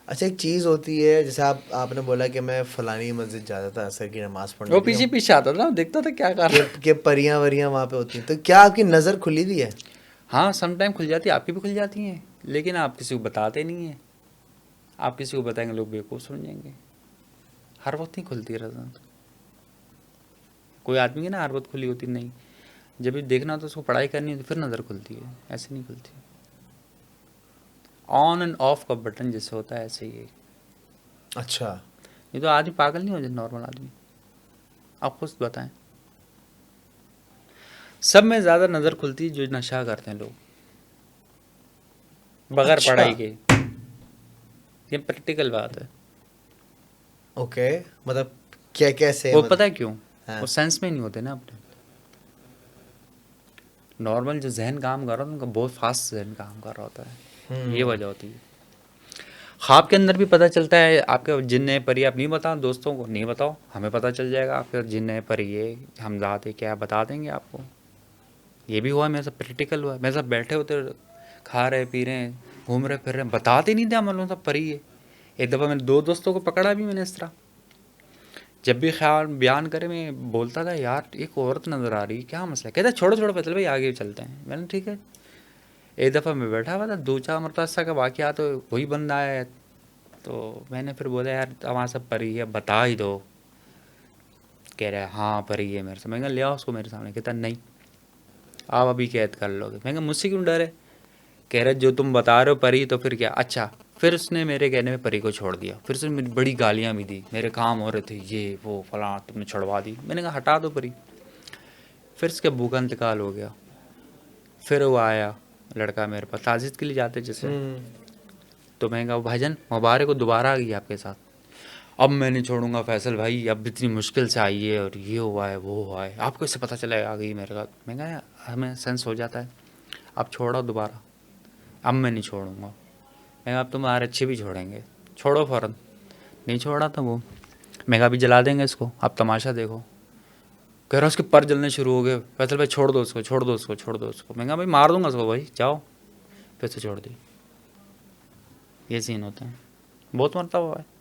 اچھا ایک چیز ہوتی ہے, جیسے آپ نے بولا کہ میں فلانی مسجد جاتا تھا عصر کی نماز پڑھنے وہ کے لیے, پیچھے پیچھے آتا تھا, دیکھتا تھا کیا کر رہا ہے. کہ پریاں وریاں وہاں پہ ہوتی ہیں, تو کیا آپ کی نظر کھلی ہوئی ہے؟ ہاں سم ٹائم کھل جاتی ہے, آپ کی بھی کھل جاتی ہیں, لیکن آپ کسی کو بتاتے نہیں ہیں. آپ کسی کو بتائیں گے لوگ بیوقوف سمجھیں گے. ہر وقت نہیں کھلتی رضا, کوئی آدمی کی نا ہر وقت کھلی ہوتی نہیں, جب بھی دیکھنا تو اس کو پڑھائی کرنی ہے تو پھر نظر کھلتی ہے, ایسے نہیں کھلتی. آن اینڈ آف کا بٹن جیسے ہوتا ہے ایسے ہی. اچھا. یہ تو آدمی پاگل نہیں ہو جائے, نارمل آدمی. آپ خود بتائیں, سب میں زیادہ نظر کھلتی جو نشہ کرتے ہیں لوگ بغیر پڑھائی کے. یہ پریکٹیکل بات ہے. اوکے, مطلب کیا کیسے؟ وہ پتہ ہے کیوں؟ ہاں. وہ سینس میں نہیں ہوتے نا اپنے. نارمل جو ذہن کام کر رہا ہوتا ہے ان کا بہت فاسٹ ذہن کام کر رہا ہوتا ہے, یہ وجہ ہوتی ہے. خواب کے اندر بھی پتہ چلتا ہے آپ کے جن ہے پری, آپ نہیں بتاؤ دوستوں کو, نہیں بتاؤ, ہمیں پتہ چل جائے گا آپ کے جن ہے پری یہ, ہم ذات ہے کیا بتا دیں گے آپ کو. یہ بھی ہوا, میرے ساتھ پریکٹیکل ہوا. میرے ساتھ بیٹھے ہوتے, کھا رہے پی رہے ہیں, گھوم رہے پھر رہے ہیں, بتاتے نہیں تھے ہم لوگوں سب پری ہے. ایک دفعہ میں نے 2 دوستوں کو پکڑا بھی میں نے اس طرح. جب بھی خیال بیان کرے میں بولتا تھا یار ایک عورت نظر آ رہی ہے, کیا مسئلہ ہے؟ کہتا ہے چھوڑو چھوڑو فیصل بھائی آگے چلتے ہیں. میں نے ٹھیک ہے. ایک دفعہ میں بیٹھا ہوا تھا, 2-4 مرتبہ ایسا کا واقعہ, تو وہی بندہ آیا ہے, تو میں نے پھر بولا یار ہمارا سب پری ہے, بتا ہی دو. کہہ رہا ہے ہاں پری ہے میرے سے. میں کہا لے آؤ اس کو میرے سامنے. کہتا نہیں آپ ابھی قید کر لو گے. میں کہا مجھ سے کیوں ڈر ہے؟ کہہ رہے جو تم بتا رہے ہو پری تو پھر کیا. اچھا پھر اس نے میرے کہنے میں پری کو چھوڑ دیا. پھر اس نے میری بڑی گالیاں بھی دی, میرے کام ہو رہے تھے یہ وہ فلاں, تم نے چھڑوا دی. میں نے کہا ہٹا دو پری. پھر اس کے ابو کا انتقال ہو گیا. پھر وہ آیا لڑکا میرے پاس تعزیت کے لیے جاتے جیسے, تو میں نے کہا بھائی جان مبارک کو دوبارہ آ گئی آپ کے ساتھ. اب میں نہیں چھوڑوں گا فیصل بھائی, اب اتنی مشکل سے آئی ہے اور یہ ہوا ہے وہ ہوا ہے, آپ کو اس سے پتہ چلا آ گئی میرے ساتھ. میں کہا ہمیں سینس ہو جاتا ہے, اب چھوڑو دوبارہ. اب میں نہیں چھوڑوں گا. میں کہا اب تمہارے اچھے بھی چھوڑیں گے, چھوڑو فوراً. نہیں چھوڑا تھا وہ. میں کہا ابھی جلا دیں گے اس کو, اب تماشا دیکھو. کہہ رہا اس کے پر جلنے شروع ہو گئے. فیصل بھائی چھوڑ دو اس کو, چھوڑ دو اس کو, چھوڑ دو اس کو. میں کہا بھائی مار دوں گا اس کو بھائی, جاؤ. پھر سے چھوڑ دی. یہ سین ہوتا ہے, بہت مرتبہ ہوا ہے,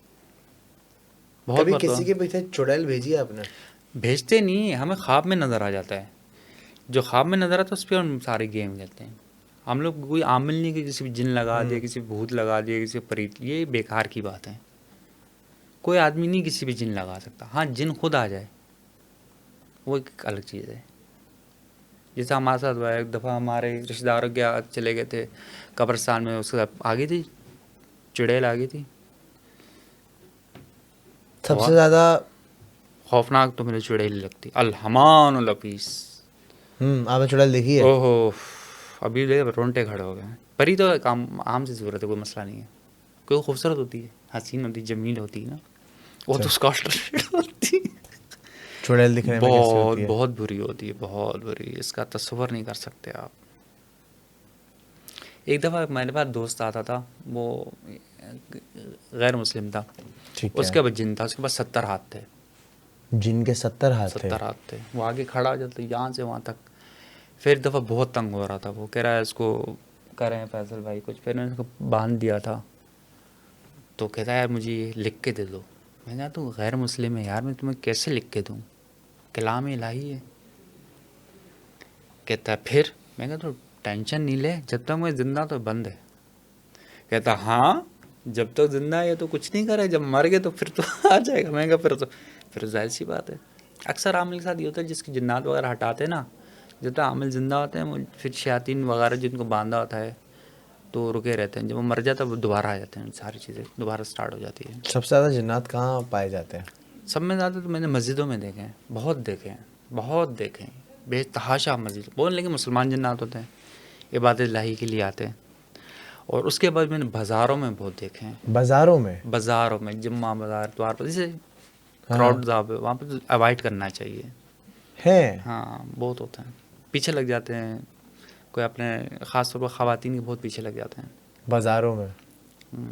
بہت کبھی مرتبہ. کسی کے پیچھے چڑیل بھیجی آپ نے؟ بھیجتے نہیں, ہمیں خواب میں نظر آ جاتا ہے. جو خواب میں نظر آتا ہے اس پہ ہم سارے گیم کھیلتے ہیں. ہم لوگ کوئی عامل نہیں کہ کسی جن لگا دیا, کسی بھوت لگا دیا, کسی پریت, یہ بیکار کی بات ہے. کوئی آدمی نہیں کسی بھی جن لگا سکتا. ہاں جن خود آ جائے وہ ایک الگ چیز ہے. جیسے ہمارے ساتھ ہوا ہے, ایک دفعہ ہمارے رشتہ داروں کے چلے گئے تھے قبرستان میں, اس کے ساتھ آ گئی تھی چڑیل, آ گئی تھی. سب سے زیادہ خوفناک تو میرے چڑیل لگتی, الحمان الحفیظ. آپ نے چڑیل دیکھی ہے؟ اوہو, ابھی دیکھ رونٹے کھڑے ہو گئے ہیں. پری تو ایک عام سی صورت ہے, کوئی مسئلہ نہیں ہے. کوئی خوبصورت ہوتی ہے, حسین ہوتی ہے, جمیل ہوتی ہے نا, وہ تو اسکاٹ ہوتی ہے. چڑیل دکھنے میں کیسی بہت ہوتی ہے؟ بہت بری ہوتی ہے, بہت بری, اس کا تصور نہیں کر سکتے آپ. ایک دفعہ میرے پاس دوست آتا تھا, وہ غیر مسلم تھا. ٹھیک اس ہے. کے پاس جن تھا, اس کے پاس 70 ہاتھ تھے. جن کے 70 ہاتھ تھے؟ 70 ہاتھ تھے. وہ آگے کھڑا ہو جاتا یہاں سے وہاں تک. پھر ایک دفعہ بہت تنگ ہو رہا تھا, وہ کہہ رہا ہے اس کو کریں فیصل بھائی کچھ. پھر نے اس کو باندھ دیا تھا, تو کہتا ہے یار مجھے یہ لکھ کے دے دو. میں نے کہا تو غیر مسلم ہے یار, میں تمہیں کیسے لکھ کے دوں, کلام الہی ہے. کہتا ہے پھر. میں کہا تو ٹینشن نہیں لے, جب تک میں زندہ تو بند ہے. کہتا ہاں جب تک زندہ ہے تو کچھ نہیں کرے, جب مر گئے تو پھر تو آ جائے گا. میں کہا پھر ظاہر سی بات ہے. اکثر عامل کے ساتھ یہ ہوتا ہے, جس کی جنات وغیرہ ہٹاتے ہیں نا, جب تک عامل زندہ ہوتے ہیں, وہ پھر شیاطین وغیرہ جن کو باندھا ہوتا ہے تو رکے رہتے ہیں. جب وہ مر جاتا ہے وہ دوبارہ آ جاتے ہیں, ساری چیزیں دوبارہ سٹارٹ ہو جاتی ہیں. سب سے زیادہ جنات کہاں پائے جاتے ہیں؟ سب میں زیادہ تو میں نے مسجدوں میں دیکھے ہیں, بہت دیکھے ہیں, بہت دیکھے ہیں, بے تحاشا مسجد. بول لیں کہ مسلمان جنات ہوتے ہیں, عبادت الہی کے لیے آتے ہیں. اور اس کے بعد میں نے بازاروں میں بہت دیکھے ہیں. بازاروں میں؟ بازاروں میں, جمعہ بازار, اتوار پر, جیسے کراؤڈ وہاں پہ اوائڈ کرنا چاہیے. ہیں؟ ہاں بہت ہوتا ہے, پیچھے لگ جاتے ہیں. کوئی اپنے خاص طور پر خواتین کے بہت پیچھے لگ جاتے ہیں بازاروں میں,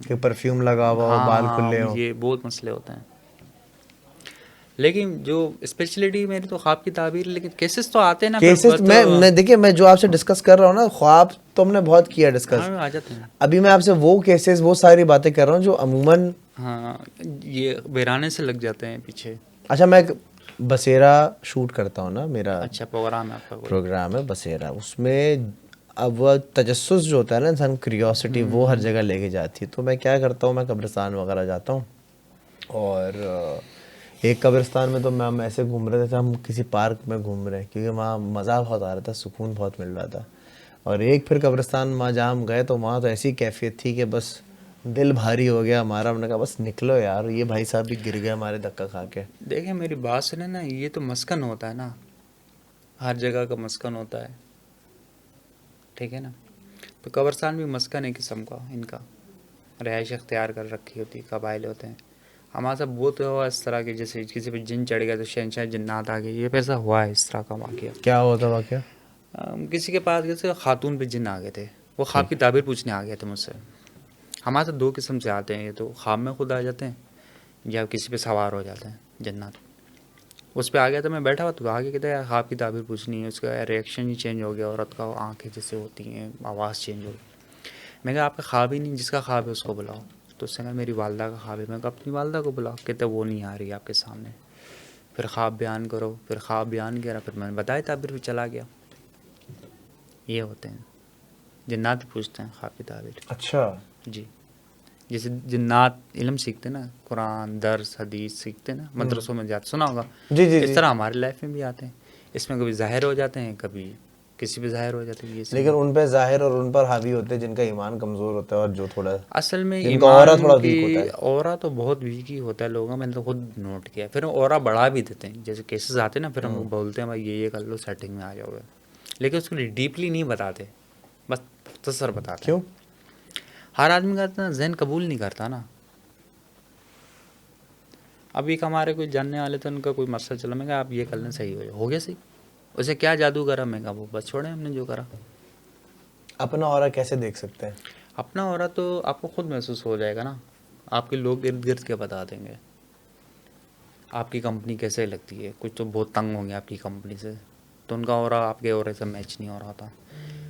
کہ پرفیوم لگا ہوا ہو, بال کھلے ہوں. یہ بہت مسئلے ہوتے ہیں. لیکن جو اسپیشلٹی میری تو خواب کی تعبیر, لیکن کیسز تو آتے ہیں نا. کیسز میں دیکھیے, میں جو آپ سے ڈسکس کر رہا ہوں نا, خواب تو ہم نے بہت کیا ڈسکس, آ جاتے ہیں. ابھی میں آپ سے وہ کیسز, وہ ساری باتیں کر رہا ہوں جو عموماً ہاں یہ بیرانے سے لگ جاتے ہیں پیچھے. اچھا میں بسیرا شوٹ کرتا ہوں نا, میرا اچھا پروگرام ہے آپ کا, پروگرام ہے بسیرا. اس میں اب وہ تجسس جو ہوتا ہے نا, انسان کریوسٹی وہ ہر جگہ لے کے جاتی ہے. تو میں کیا کرتا ہوں, میں قبرستان وغیرہ جاتا ہوں, اور ایک قبرستان میں تو ہم ایسے گھوم رہے تھے, ہم کسی پارک میں گھوم رہے ہیں, کیونکہ وہاں مزہ بہت آ رہا تھا, سکون بہت مل رہا تھا. اور ایک پھر قبرستان وہاں جہاں ہم گئے تو وہاں تو ایسی کیفیت تھی کہ بس دل بھاری ہو گیا ہمارا. ہم نے کہا بس نکلو یار, یہ بھائی صاحب بھی گر گئے ہمارے دھکا کھا کے. دیکھیں میری بات سنیں نا, یہ تو مسکن ہوتا ہے نا, ہر جگہ کا مسکن ہوتا ہے, ٹھیک ہے نا. تو قبرستان بھی مسکن ہے قسم کا, ان کا رہائش اختیار کر رکھی ہوتی ہے, قبائل ہوتے ہیں. ہمارا سب وہ تو ہوا اس طرح کے, جیسے کسی پہ جن چڑھ گیا تو شہنشاہ جنات آ گئے, یہ پیسا ہوا ہے اس طرح کا واقعہ. کیا ہوا تھا واقعہ؟ کسی کے پاس جیسے خاتون پہ جن آ گئے تھے, وہ خواب کی تعبیر پوچھنے آ گئے تھے مجھ سے. ہمارے ساتھ 2 قسم سے آتے ہیں, یہ تو خواب میں خود آ جاتے ہیں, یا کسی پہ سوار ہو جاتے ہیں جنات. اس پہ آ گیا تو میں بیٹھا ہوا, تو آگے کہتا ہے خواب کی تعبیر پوچھنی ہے. اس کا ریئیکشن ہی چینج ہو گیا, عورت کا آنکھیں جیسے ہوتی ہیں, آواز چینج ہو گئی. میں کہا آپ کا خواب ہی نہیں, جس کا خواب ہے اس کو بلاؤ. تو اس نے کہا میری والدہ کا خواب ہے. میں کہا اپنی والدہ کو بلاؤ. کہتے وہ نہیں آ رہی آپ کے سامنے. پھر خواب بیان کرو, پھر خواب بیان کیا, پھر میں نے بتایا تعبیر, پھر چلا گیا. یہ ہوتے ہیں جنات پوچھتے ہیں خواب کی تعبیر. اچھا جی, جیسے جنات علم سیکھتے نا, قرآن درس حدیث سیکھتے نا, مدرسوں میں جاتے, سنا ہوگا. جی جی اس طرح ہمارے لائف میں بھی آتے ہیں. اس میں کبھی ظاہر ہو جاتے ہیں, کبھی کسی پہ ظاہر ہو جاتا ہے یہ لیکن ان پہ ظاہر اور ان پر حاوی ہوتے ہیں جن کا ایمان کمزور ہوتا ہے اور جو تھوڑا اصل میں جن کا اورا تھوڑا ایمان ویک ہوتا کی ہے. اورا تو بہت ویک ہی ہوتا ہے لوگوں میں نے تو خود نوٹ کیا. پھر اورا بڑھا بھی دیتے ہیں, جیسے کیسز آتے ہیں نا, پھر ہم بولتے ہیں بھائی یہ کر لو سیٹنگ میں آ جاؤ گے, لیکن اس کو ڈیپلی نہیں بتاتے, بس مختصر بتاتے ہیں. کیوں؟ ہر آدمی کا اتنا ذہن قبول نہیں کرتا نا. اب ایک ہمارے کوئی جاننے والے تھے, ان کا کوئی مسئلہ چلا, میں کہا آپ یہ کر لیں صحیح ہو گیا صحیح. اسے کیا جادو کرا, میں کہا وہ بس چھوڑیں ہم نے جو کرا. اپنا اورا کیسے دیکھ سکتے ہیں؟ اپنا ہو رہا تو آپ کو خود محسوس ہو جائے گا نا. آپ کے لوگ ارد گرد کے بتا دیں گے آپ کی کمپنی کیسے لگتی ہے. کچھ تو بہت تنگ ہوں گے آپ کی کمپنی سے, تو ان کا اورا آپ کے اورے سے میچ نہیں ہو رہا ہوتا.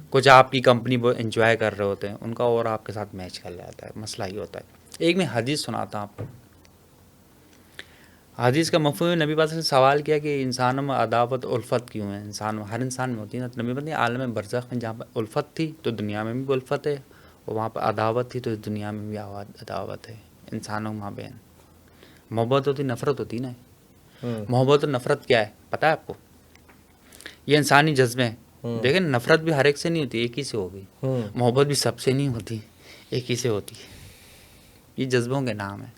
کچھ آپ کی کمپنی بہت انجوائے کر رہے ہوتے ہیں, ان کا اورا آپ کے ساتھ میچ کر جاتا ہے. مسئلہ ہی ہوتا ہے. ایک میں حدیث سناتا ہوں آپ کو. حدیث کا مفہوم نبی پاک نے سوال کیا کہ انسانوں میں عداوت الفت کیوں ہے. ہر انسان میں ہوتی ہے نا. نبی پاک نے عالم برزخ میں جہاں پر الفت تھی تو دنیا میں بھی الفت ہے, اور وہاں پہ عداوت تھی تو دنیا میں بھی عداوت ہے. انسانوں ماں بہن محبت ہوتی, نفرت ہوتی نا. محبت اور نفرت کیا ہے پتہ ہے آپ کو؟ یہ انسانی جذبے ہیں. دیکھیں نفرت بھی ہر ایک سے نہیں ہوتی, ایک ہی سے ہوگی. محبت بھی سب سے نہیں ہوتی, ایک ہی سے ہوتی ہے. یہ جذبوں کے نام ہیں.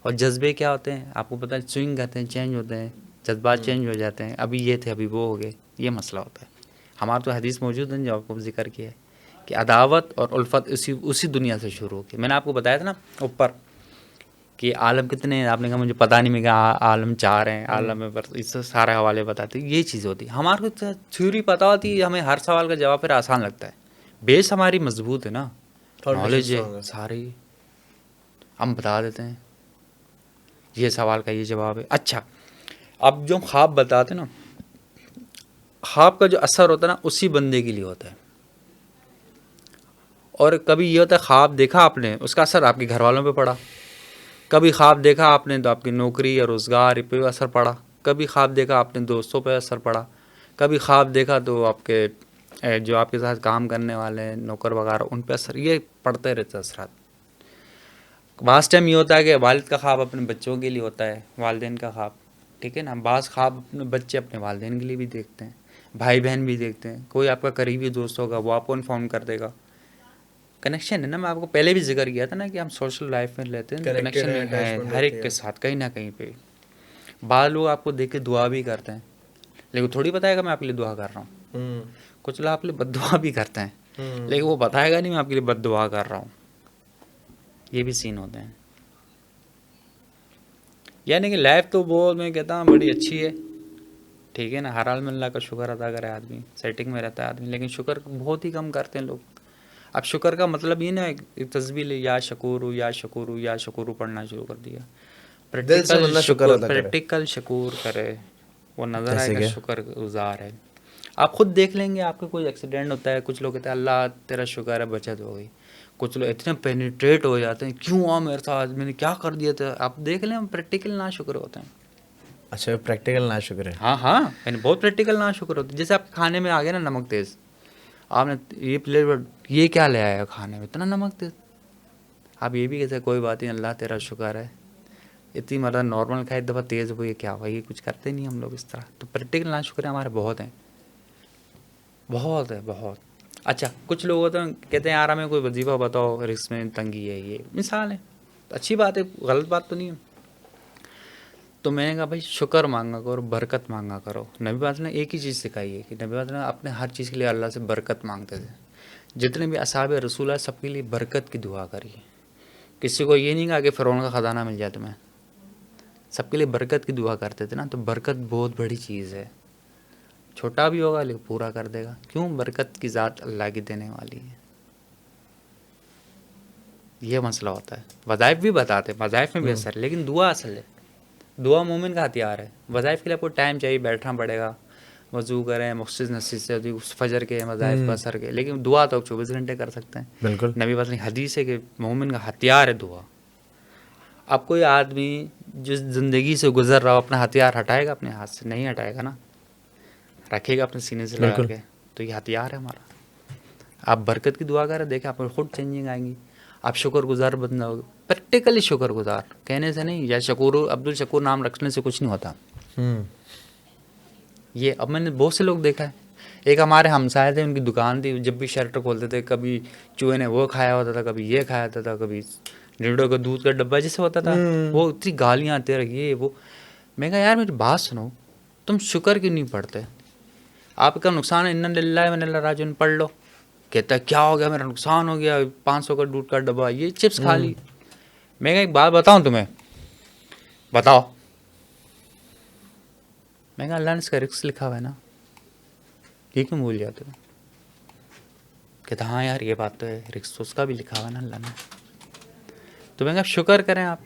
اور جذبے کیا ہوتے ہیں آپ کو پتہ ہے, سوئنگ کرتے ہیں, چینج ہوتے ہیں, جذبات چینج ہو جاتے ہیں. ابھی یہ تھے ابھی وہ ہو گئے, یہ مسئلہ ہوتا ہے. ہمارا تو حدیث موجود ہے جو آپ کو ذکر کیا ہے کہ عداوت اور الفت اسی دنیا سے شروع ہو گئی. میں نے آپ کو بتایا تھا نا اوپر کہ عالم کتنے ہیں, آپ نے کہا مجھے پتہ نہیں, میں کہا عالم 4 ہیں, عالم میں اس سے سارے حوالے بتاتے. یہ چیز ہوتی ہے. ہمارے کو تھیوری پتہ ہوتی ہے, ہمیں ہر سوال کا جواب پھر آسان لگتا ہے. بیس ہماری مضبوط ہے نا, نالج ہے ساری, ہم بتا دیتے ہیں یہ سوال کا یہ جواب ہے. اچھا اب جو خواب بتاتے نا, خواب کا جو اثر ہوتا ہے نا اسی بندے کے لیے ہوتا ہے. اور کبھی یہ ہوتا ہے خواب دیکھا آپ نے, اس کا اثر آپ کے گھر والوں پہ پڑا. کبھی خواب دیکھا آپ نے تو آپ کی نوکری یا روزگار پہ اثر پڑا. کبھی خواب دیکھا آپ نے دوستوں پہ اثر پڑا. کبھی خواب دیکھا تو آپ کے جو آپ کے ساتھ کام کرنے والے ہیں نوکر وغیرہ ان پہ اثر, یہ پڑتے رہتے اثرات. بعض ٹائم یہ ہوتا ہے کہ والد کا خواب اپنے بچوں کے لیے ہوتا ہے, والدین کا خواب, ٹھیک ہے نا. بعض خواب اپنے بچے اپنے والدین کے لیے بھی دیکھتے ہیں, بھائی بہن بھی دیکھتے ہیں. کوئی آپ کا قریبی دوست ہوگا وہ آپ کو انفارم کر دے گا. کنیکشن ہے نا, میں آپ کو پہلے بھی ذکر کیا تھا نا کہ ہم سوشل لائف میں لیتے ہیں, کنیکشن ہے ہر ایک کے ساتھ کہیں نہ کہیں پہ. بعض لوگ آپ کو دیکھ کے دعا بھی کرتے ہیں, لیکن تھوڑی بتائے گا میں آپ کے لیے دعا کر رہا ہوں. کچھ لوگ آپ کے لیے بد دعا بھی کرتے ہیں, لیکن وہ بتائے گا نہیں میں آپ کے لیے بد دعا کر رہا ہوں. یہ بھی سین ہوتے ہیں. یعنی کہ لائف تو بہت, میں کہتا ہوں بڑی اچھی ہے, ٹھیک ہے نا. ہر حال میں اللہ کا شکر ادا کرے آدمی, سیٹنگ میں رہتا ہے آدمی, لیکن شکر بہت ہی کم کرتے ہیں لوگ. اب شکر کا مطلب یہ نا ایک تصویر یا شکور یا شکور یا شکور پڑھنا شروع کر دیا. پریکٹیکل شکور کرے, وہ نظر آئے گا شکر گزار ہے. آپ خود دیکھ لیں گے, آپ کا کوئی ایکسیڈنٹ ہوتا ہے, کچھ لوگ کہتے ہیں اللہ تیرا شکر ہے بچت ہو گئی. کچھ لوگ اتنے پینیٹریٹ ہو جاتے ہیں, کیوں آ میرے ساتھ, میں نے کیا کر دیا تھا. آپ دیکھ لیں, ہم پریکٹیکل نا شکر ہوتے ہیں. اچھا پریکٹیکل نا شکر ہے. ہاں یعنی بہت پریکٹیکل نا شکر ہوتے ہیں. جیسے آپ کھانے میں آ گئے نا نمک تیز, آپ نے یہ پلیٹ یہ کیا لے آیا کھانے میں اتنا نمک تیز. آپ یہ بھی کہتے ہیں کوئی بات نہیں اللہ تیرا شکر ہے, اتنی مطلب نارمل کھائے, ایک دفعہ تیز ہوئی کیا ہوا, یہ کچھ کرتے نہیں ہم لوگ اس طرح. تو پریکٹیکل نا شکر ہمارے بہت ہیں, بہت ہے بہت. اچھا کچھ لوگ ہوتے ہیں کہتے ہیں یار ہمیں کوئی وظیفہ بتاؤ, رزق میں تنگی ہے, یہ مثال ہے, اچھی بات ہے, غلط بات تو نہیں ہے. تو میں نے کہا بھائی شکر مانگا کرو, برکت مانگا کرو. نبی پاک نے ایک ہی چیز سکھائی ہے کہ نبی پاک نے اپنے ہر چیز کے لیے اللہ سے برکت مانگتے تھے. جتنے بھی اصحاب رسول اللہ سب کے لیے برکت کی دعا کری. کسی کو یہ نہیں کہا کہ فرعون کا خزانہ مل جائے تمہیں, سب کے لیے برکت کی دعا کرتے تھے نا. تو برکت بہت بڑی چیز ہے, چھوٹا بھی ہوگا لیکن پورا کر دے گا. کیوں؟ برکت کی ذات اللہ کی دینے والی ہے. یہ مسئلہ ہوتا ہے. وظائف بھی بتاتے, وظائف میں بھی اثر ہے, لیکن دعا اصل ہے. دعا مومن کا ہتھیار ہے. وظائف کے لیے آپ کو ٹائم چاہیے, بیٹھنا پڑے گا, وضو کریں, مخصوص نصیحت سے فجر کے وظائف کا اثر کے. لیکن دعا تو 24 گھنٹے کر سکتے ہیں. بالکل. نبی پاک کی حدیث ہے کہ مومن کا ہتھیار ہے دعا. اب کوئی آدمی جس زندگی سے گزر رہا ہو اپنا ہتھیار ہٹائے گا اپنے ہاتھ سے؟ نہیں ہٹائے گا نا, رکھے گا اپنے سینے سے لگا کے. تو یہ ہتھیار ہے ہمارا. آپ برکت کی دعا کریں, دیکھیں آپ کو خود چینجنگ آئیں گی. آپ شکر گزار بندہ ہوگا, پریکٹیکلی شکر گزار, کہنے سے نہیں. یا شکور عبد الشکور نام رکھنے سے کچھ نہیں ہوتا. یہ اب میں نے بہت سے لوگ دیکھا ہے, ایک ہمارے ہمسائے تھے, ان کی دکان تھی, جب بھی شٹر کھولتے تھے کبھی چوہے نے وہ کھایا ہوتا تھا, کبھی یہ کھایا ہوتا تھا, کبھی ڈیڑھوں کا دودھ کا ڈبہ جیسے ہوتا تھا, وہ اتنی گالیاں آتے رہی وہ. میں کہا یار میری بات سنو, تم شکر کیوں نہیں پڑھتے؟ آپ کا نقصان ہے, انا للہ و انا الیہ راجعون پڑھ لو. کہتا ہے کیا ہو گیا, میرا نقصان ہو گیا, 500 کا دودھ کا ڈبہ, یہ چپس کھا لی. میں کہا ایک بات بتاؤں تمہیں, بتاؤ. میں کہا اللہ نے اس کا رزق لکھا ہوا ہے نا, یہ کیوں بھول جاتے ہو؟ کہتا ہاں یار یہ بات تو ہے, رزق اس کا بھی لکھا ہوا ہے نا اللہ نے. تو میں کہا شکر کریں آپ,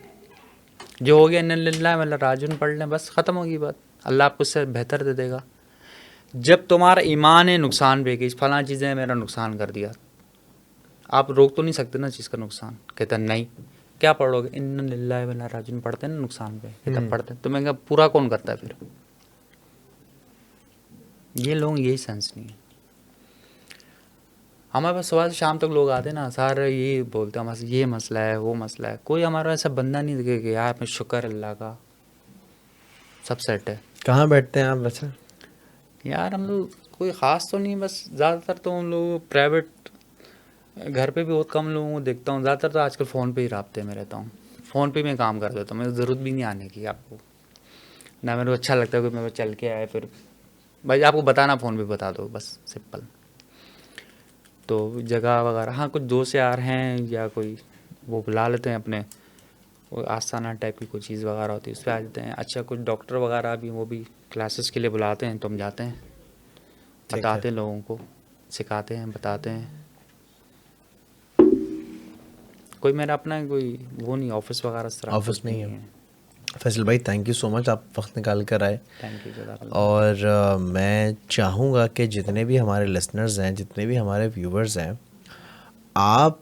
جو ہو گیا انا للہ و انا الیہ راجعون پڑھ لیں, بس ختم ہوگی بات. اللہ آپ کو اس سے بہتر دے دے گا. جب تمہارا ایمان ہے نقصان پہ کہ فلاں چیزیں میرا نقصان کر دیا, آپ روک تو نہیں سکتے نا چیز کا نقصان. کہتا نہیں, کیا پڑھو گے؟ انا للہ و انا الیہ راجعون پڑھتے ہیں نا نقصان پہ. کہتا پڑھتے ہیں. تو میں کہا پورا کون کرتا ہے پھر؟ یہ لوگ یہی سینس نہیں ہے. ہمارے پاس صبح سے شام تک لوگ آتے ہیں نا, سارے یہی بولتے ہیں ہمارے یہ مسئلہ ہے وہ مسئلہ ہے. کوئی ہمارا ایسا بندہ نہیں دکھے کہ یار میں شکر اللہ کا سب سیٹ ہے. کہاں بیٹھتے ہیں آپ ویسے؟ یار ہم لوگ کوئی خاص تو نہیں, بس زیادہ تر تو ہم لوگ پرائیویٹ, گھر پہ بھی بہت کم لوگوں کو دیکھتا ہوں. زیادہ تر تو آج کل فون پہ ہی رابطے میں رہتا ہوں. فون پہ میں کام کر دیتا ہوں, مجھے ضرورت بھی نہیں آنے کی آپ کو, نہ میرے کو اچھا لگتا ہے کہ میرے چل کے آئے پھر بھائی آپ کو بتانا فون پہ بتا دو, بس سمپل. تو جگہ وغیرہ ہاں کچھ دوست یار ہیں یا کوئی وہ بلا لیتے ہیں اپنے, وہ آستانہ ٹائپ کی کوئی چیز وغیرہ ہوتی ہے اس پہ آ جاتے ہیں. اچھا کچھ ڈاکٹر وغیرہ بھی وہ بھی کلاسز کے لیے بلاتے ہیں, تو ہم جاتے ہیں, بتاتے ہیں لوگوں کو, سکھاتے ہیں, بتاتے ہیں. کوئی میرا اپنا کوئی وہ نہیں, آفس وغیرہ اس طرح آفس نہیں ہے. فیصل بھائی تھینک یو سو مچ, آپ وقت نکال کر آئے. Thank you. اور میں چاہوں گا کہ جتنے بھی ہمارے لسنرز ہیں, جتنے بھی ہمارے ویورز ہیں, آپ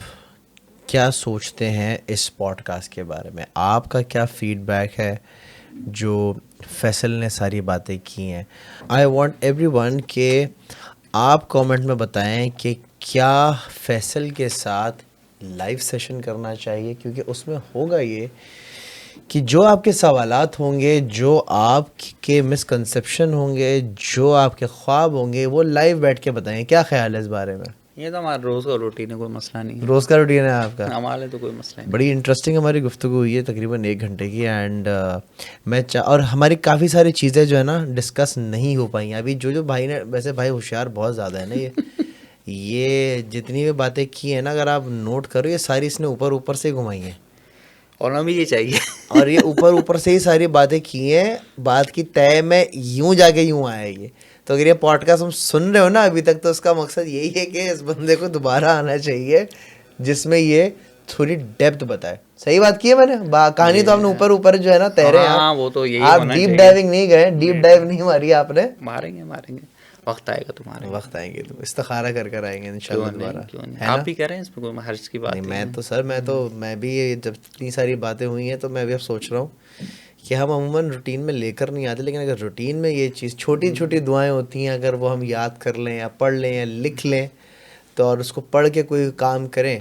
کیا سوچتے ہیں اس پوڈ کاسٹ کے بارے میں؟ آپ کا کیا فیڈ بیک ہے جو فیصل نے ساری باتیں کی ہیں؟ آئی وانٹ ایوری ون کہ آپ کامنٹ میں بتائیں کہ کیا فیصل کے ساتھ لائیو سیشن کرنا چاہیے, کیونکہ اس میں ہوگا یہ کہ جو آپ کے سوالات ہوں گے, جو آپ کے مسکنسیپشن ہوں گے, جو آپ کے خواب ہوں گے, وہ لائیو بیٹھ کے بتائیں. کیا خیال ہے اس بارے میں؟ یہ تو ہمارا روز کا روٹین ہے, کوئی مسئلہ نہیں ہے. روز کا روٹین ہے آپ کا؟ ہمارے تو کوئی مسئلہ نہیں. بڑی انٹرسٹنگ ہماری گفتگو ہوئی ہے, تقریباً 1 گھنٹے کی. اینڈ میں اور ہماری کافی ساری چیزیں جو ہے نا ڈسکس نہیں ہو پائیں ابھی. جو بھائی نے, ویسے بھائی ہوشیار بہت زیادہ ہے نا یہ جتنی بھی باتیں کی ہیں نا, اگر آپ نوٹ کرو, یہ ساری اس نے اوپر سے گھمائی ہیں. اور ہمیں یہ چاہیے. اور یہ اوپر سے ہی ساری باتیں کی ہیں, بات کی طے میں یوں جا کے یوں آیا یہ. تو اگر یہ پوڈ کاسٹ ہم سن رہے ہو نا ابھی تک, تو اس کا مقصد یہی ہے کہ اس بندے کو دوبارہ آنا چاہیے جس میں یہ تھوڑی ڈیپتھ بتائے. صحیح بات کی ہے میں نے, کہانی تو ہم نے اوپر جو ہے نا تیرے ہیں, وہ تو یہی آپ ڈیپ ڈائیونگ نہیں گئے, ڈیپ ڈائیو نہیں ماری آپ نے. ماریں گے وقت آئے گا تمہارے, وقت آئیں گے تو استخارہ کر آئیں گے انشاءاللہ دوبارہ. آپ بھی کہہ رہے ہیں اس میں کوئی حرج کی بات نہیں. میں تو سر میں بھی جب اتنی ساری باتیں ہوئی ہیں تو میں بھی اب سوچ رہا ہوں کہ ہم عموماً روٹین میں لے کر نہیں آتے, لیکن اگر روٹین میں یہ چیز چھوٹی چھوٹی دعائیں ہوتی ہیں, اگر وہ ہم یاد کر لیں یا پڑھ لیں یا لکھ لیں تو, اور اس کو پڑھ کے کوئی کام کریں,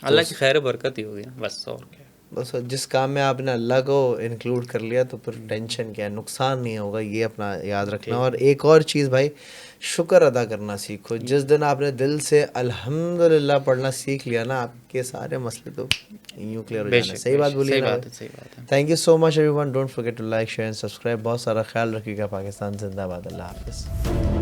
اللہ کی خیر برکت ہی ہوگی بس. اور کیا, بس جس کام میں آپ نے اللہ کو انکلوڈ کر لیا تو پھر ٹینشن کیا ہے, نقصان نہیں ہوگا, یہ اپنا یاد رکھنا. اور ایک اور چیز بھائی, شکر ادا کرنا سیکھو. جس دن آپ نے دل سے الحمدللہ پڑھنا سیکھ لیا نا, آپ کے سارے مسئلے تو یوں کلیئر ہو جانا. صحیح بات بولیے نا. صحیح بات ہے. Thank you so much everyone. Don't forget to like, share and subscribe. بہت سارا خیال رکھیے گا. پاکستان زندہ باد. اللہ حافظ.